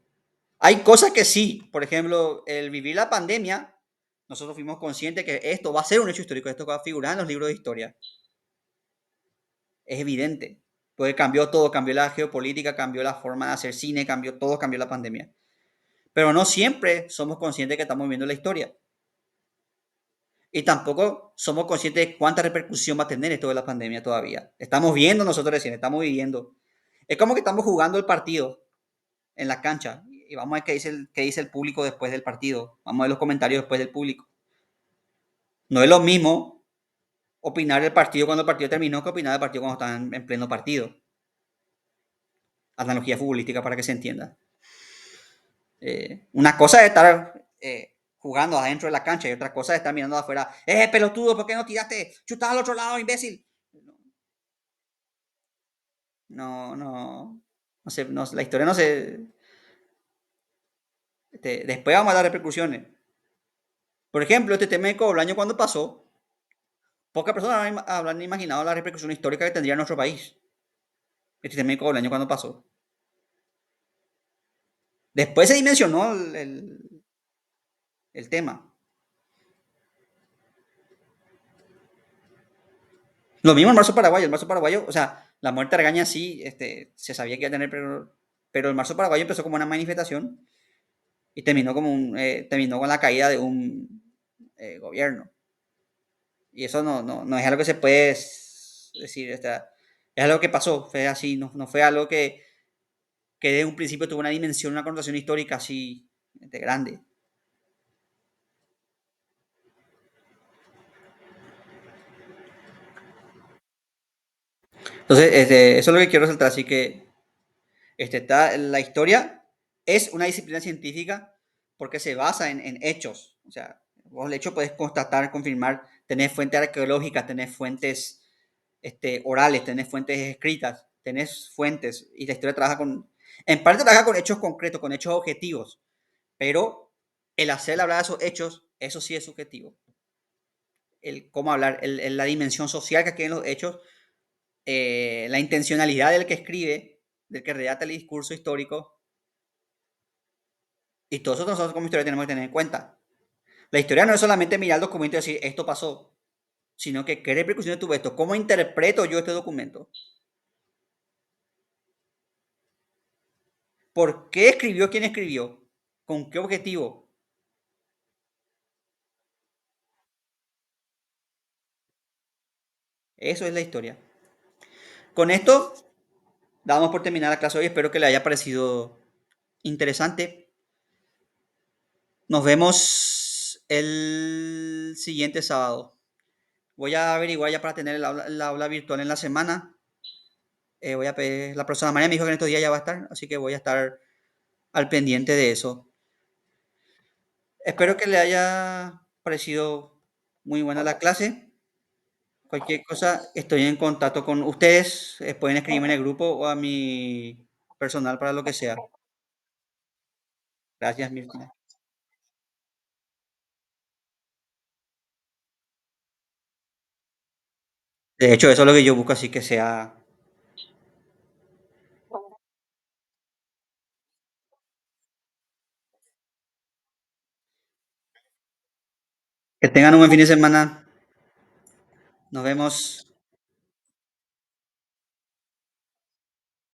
hay cosas que sí, por ejemplo, el vivir la pandemia, nosotros fuimos conscientes que esto va a ser un hecho histórico, esto va a figurar en los libros de historia. Es evidente. Pues cambió todo, cambió la geopolítica, cambió la forma de hacer cine, cambió todo, cambió la pandemia. Pero no siempre somos conscientes que estamos viendo la historia. Y tampoco somos conscientes de cuánta repercusión va a tener esto de la pandemia todavía. Estamos viendo nosotros recién, estamos viviendo. Es como que estamos jugando el partido en la cancha y vamos a ver qué dice el público después del partido. Vamos a ver los comentarios después del público. No es lo mismo opinar del partido cuando el partido terminó que opinar del partido cuando están en pleno partido. Analogía futbolística para que se entienda. Una cosa es estar jugando adentro de la cancha y otra cosa es estar mirando afuera. Pelotudo! ¿Por qué no tiraste? Chutás al otro lado, imbécil. No, no. No sé, la historia no se. Después vamos a dar repercusiones. Por ejemplo, este tema de Coblaño cuando pasó, pocas personas habrán imaginado la repercusión histórica que tendría en nuestro país. Este tema de Coblaño cuando pasó. Después se dimensionó el tema. Lo mismo el marzo paraguayo. El marzo paraguayo, o sea, la muerte de Argaña sí se sabía que iba a tener, pero el marzo paraguayo empezó como una manifestación y terminó con la caída de un gobierno. Y eso no es algo que se puede decir, es algo que pasó, fue así, no fue algo que desde un principio tuvo una dimensión, una connotación histórica así grande. Entonces, eso es lo que quiero resaltar, así que la historia es una disciplina científica porque se basa en hechos. O sea, vos el hecho puedes constatar, confirmar, tener fuentes arqueológicas, tener fuentes orales, tener fuentes escritas, tenés fuentes y la historia trabaja en parte trabaja con hechos concretos, con hechos objetivos, pero el hacer hablar de esos hechos, eso sí es subjetivo. El cómo hablar, la dimensión social que tienen los hechos, la intencionalidad del que escribe, del que redacta el discurso histórico, y todo eso nosotros como historia tenemos que tener en cuenta. La historia no es solamente mirar el documento y decir esto pasó, sino que qué repercusiones tuvo esto, cómo interpreto yo este documento, por qué escribió quien escribió, con qué objetivo. Eso es la historia. Con esto damos por terminada la clase hoy. Espero que le haya parecido interesante. Nos vemos el siguiente sábado. Voy a averiguar ya para tener el aula virtual en la semana. Voy a pedir, la profesora María me dijo que en estos días ya va a estar, así que voy a estar al pendiente de eso. Espero que le haya parecido muy buena la clase. Cualquier cosa, estoy en contacto con ustedes. Pueden escribirme en el grupo o a mi personal para lo que sea. Gracias, Mirna. De hecho, eso es lo que yo busco, así que sea que tengan un buen fin de semana. Nos vemos.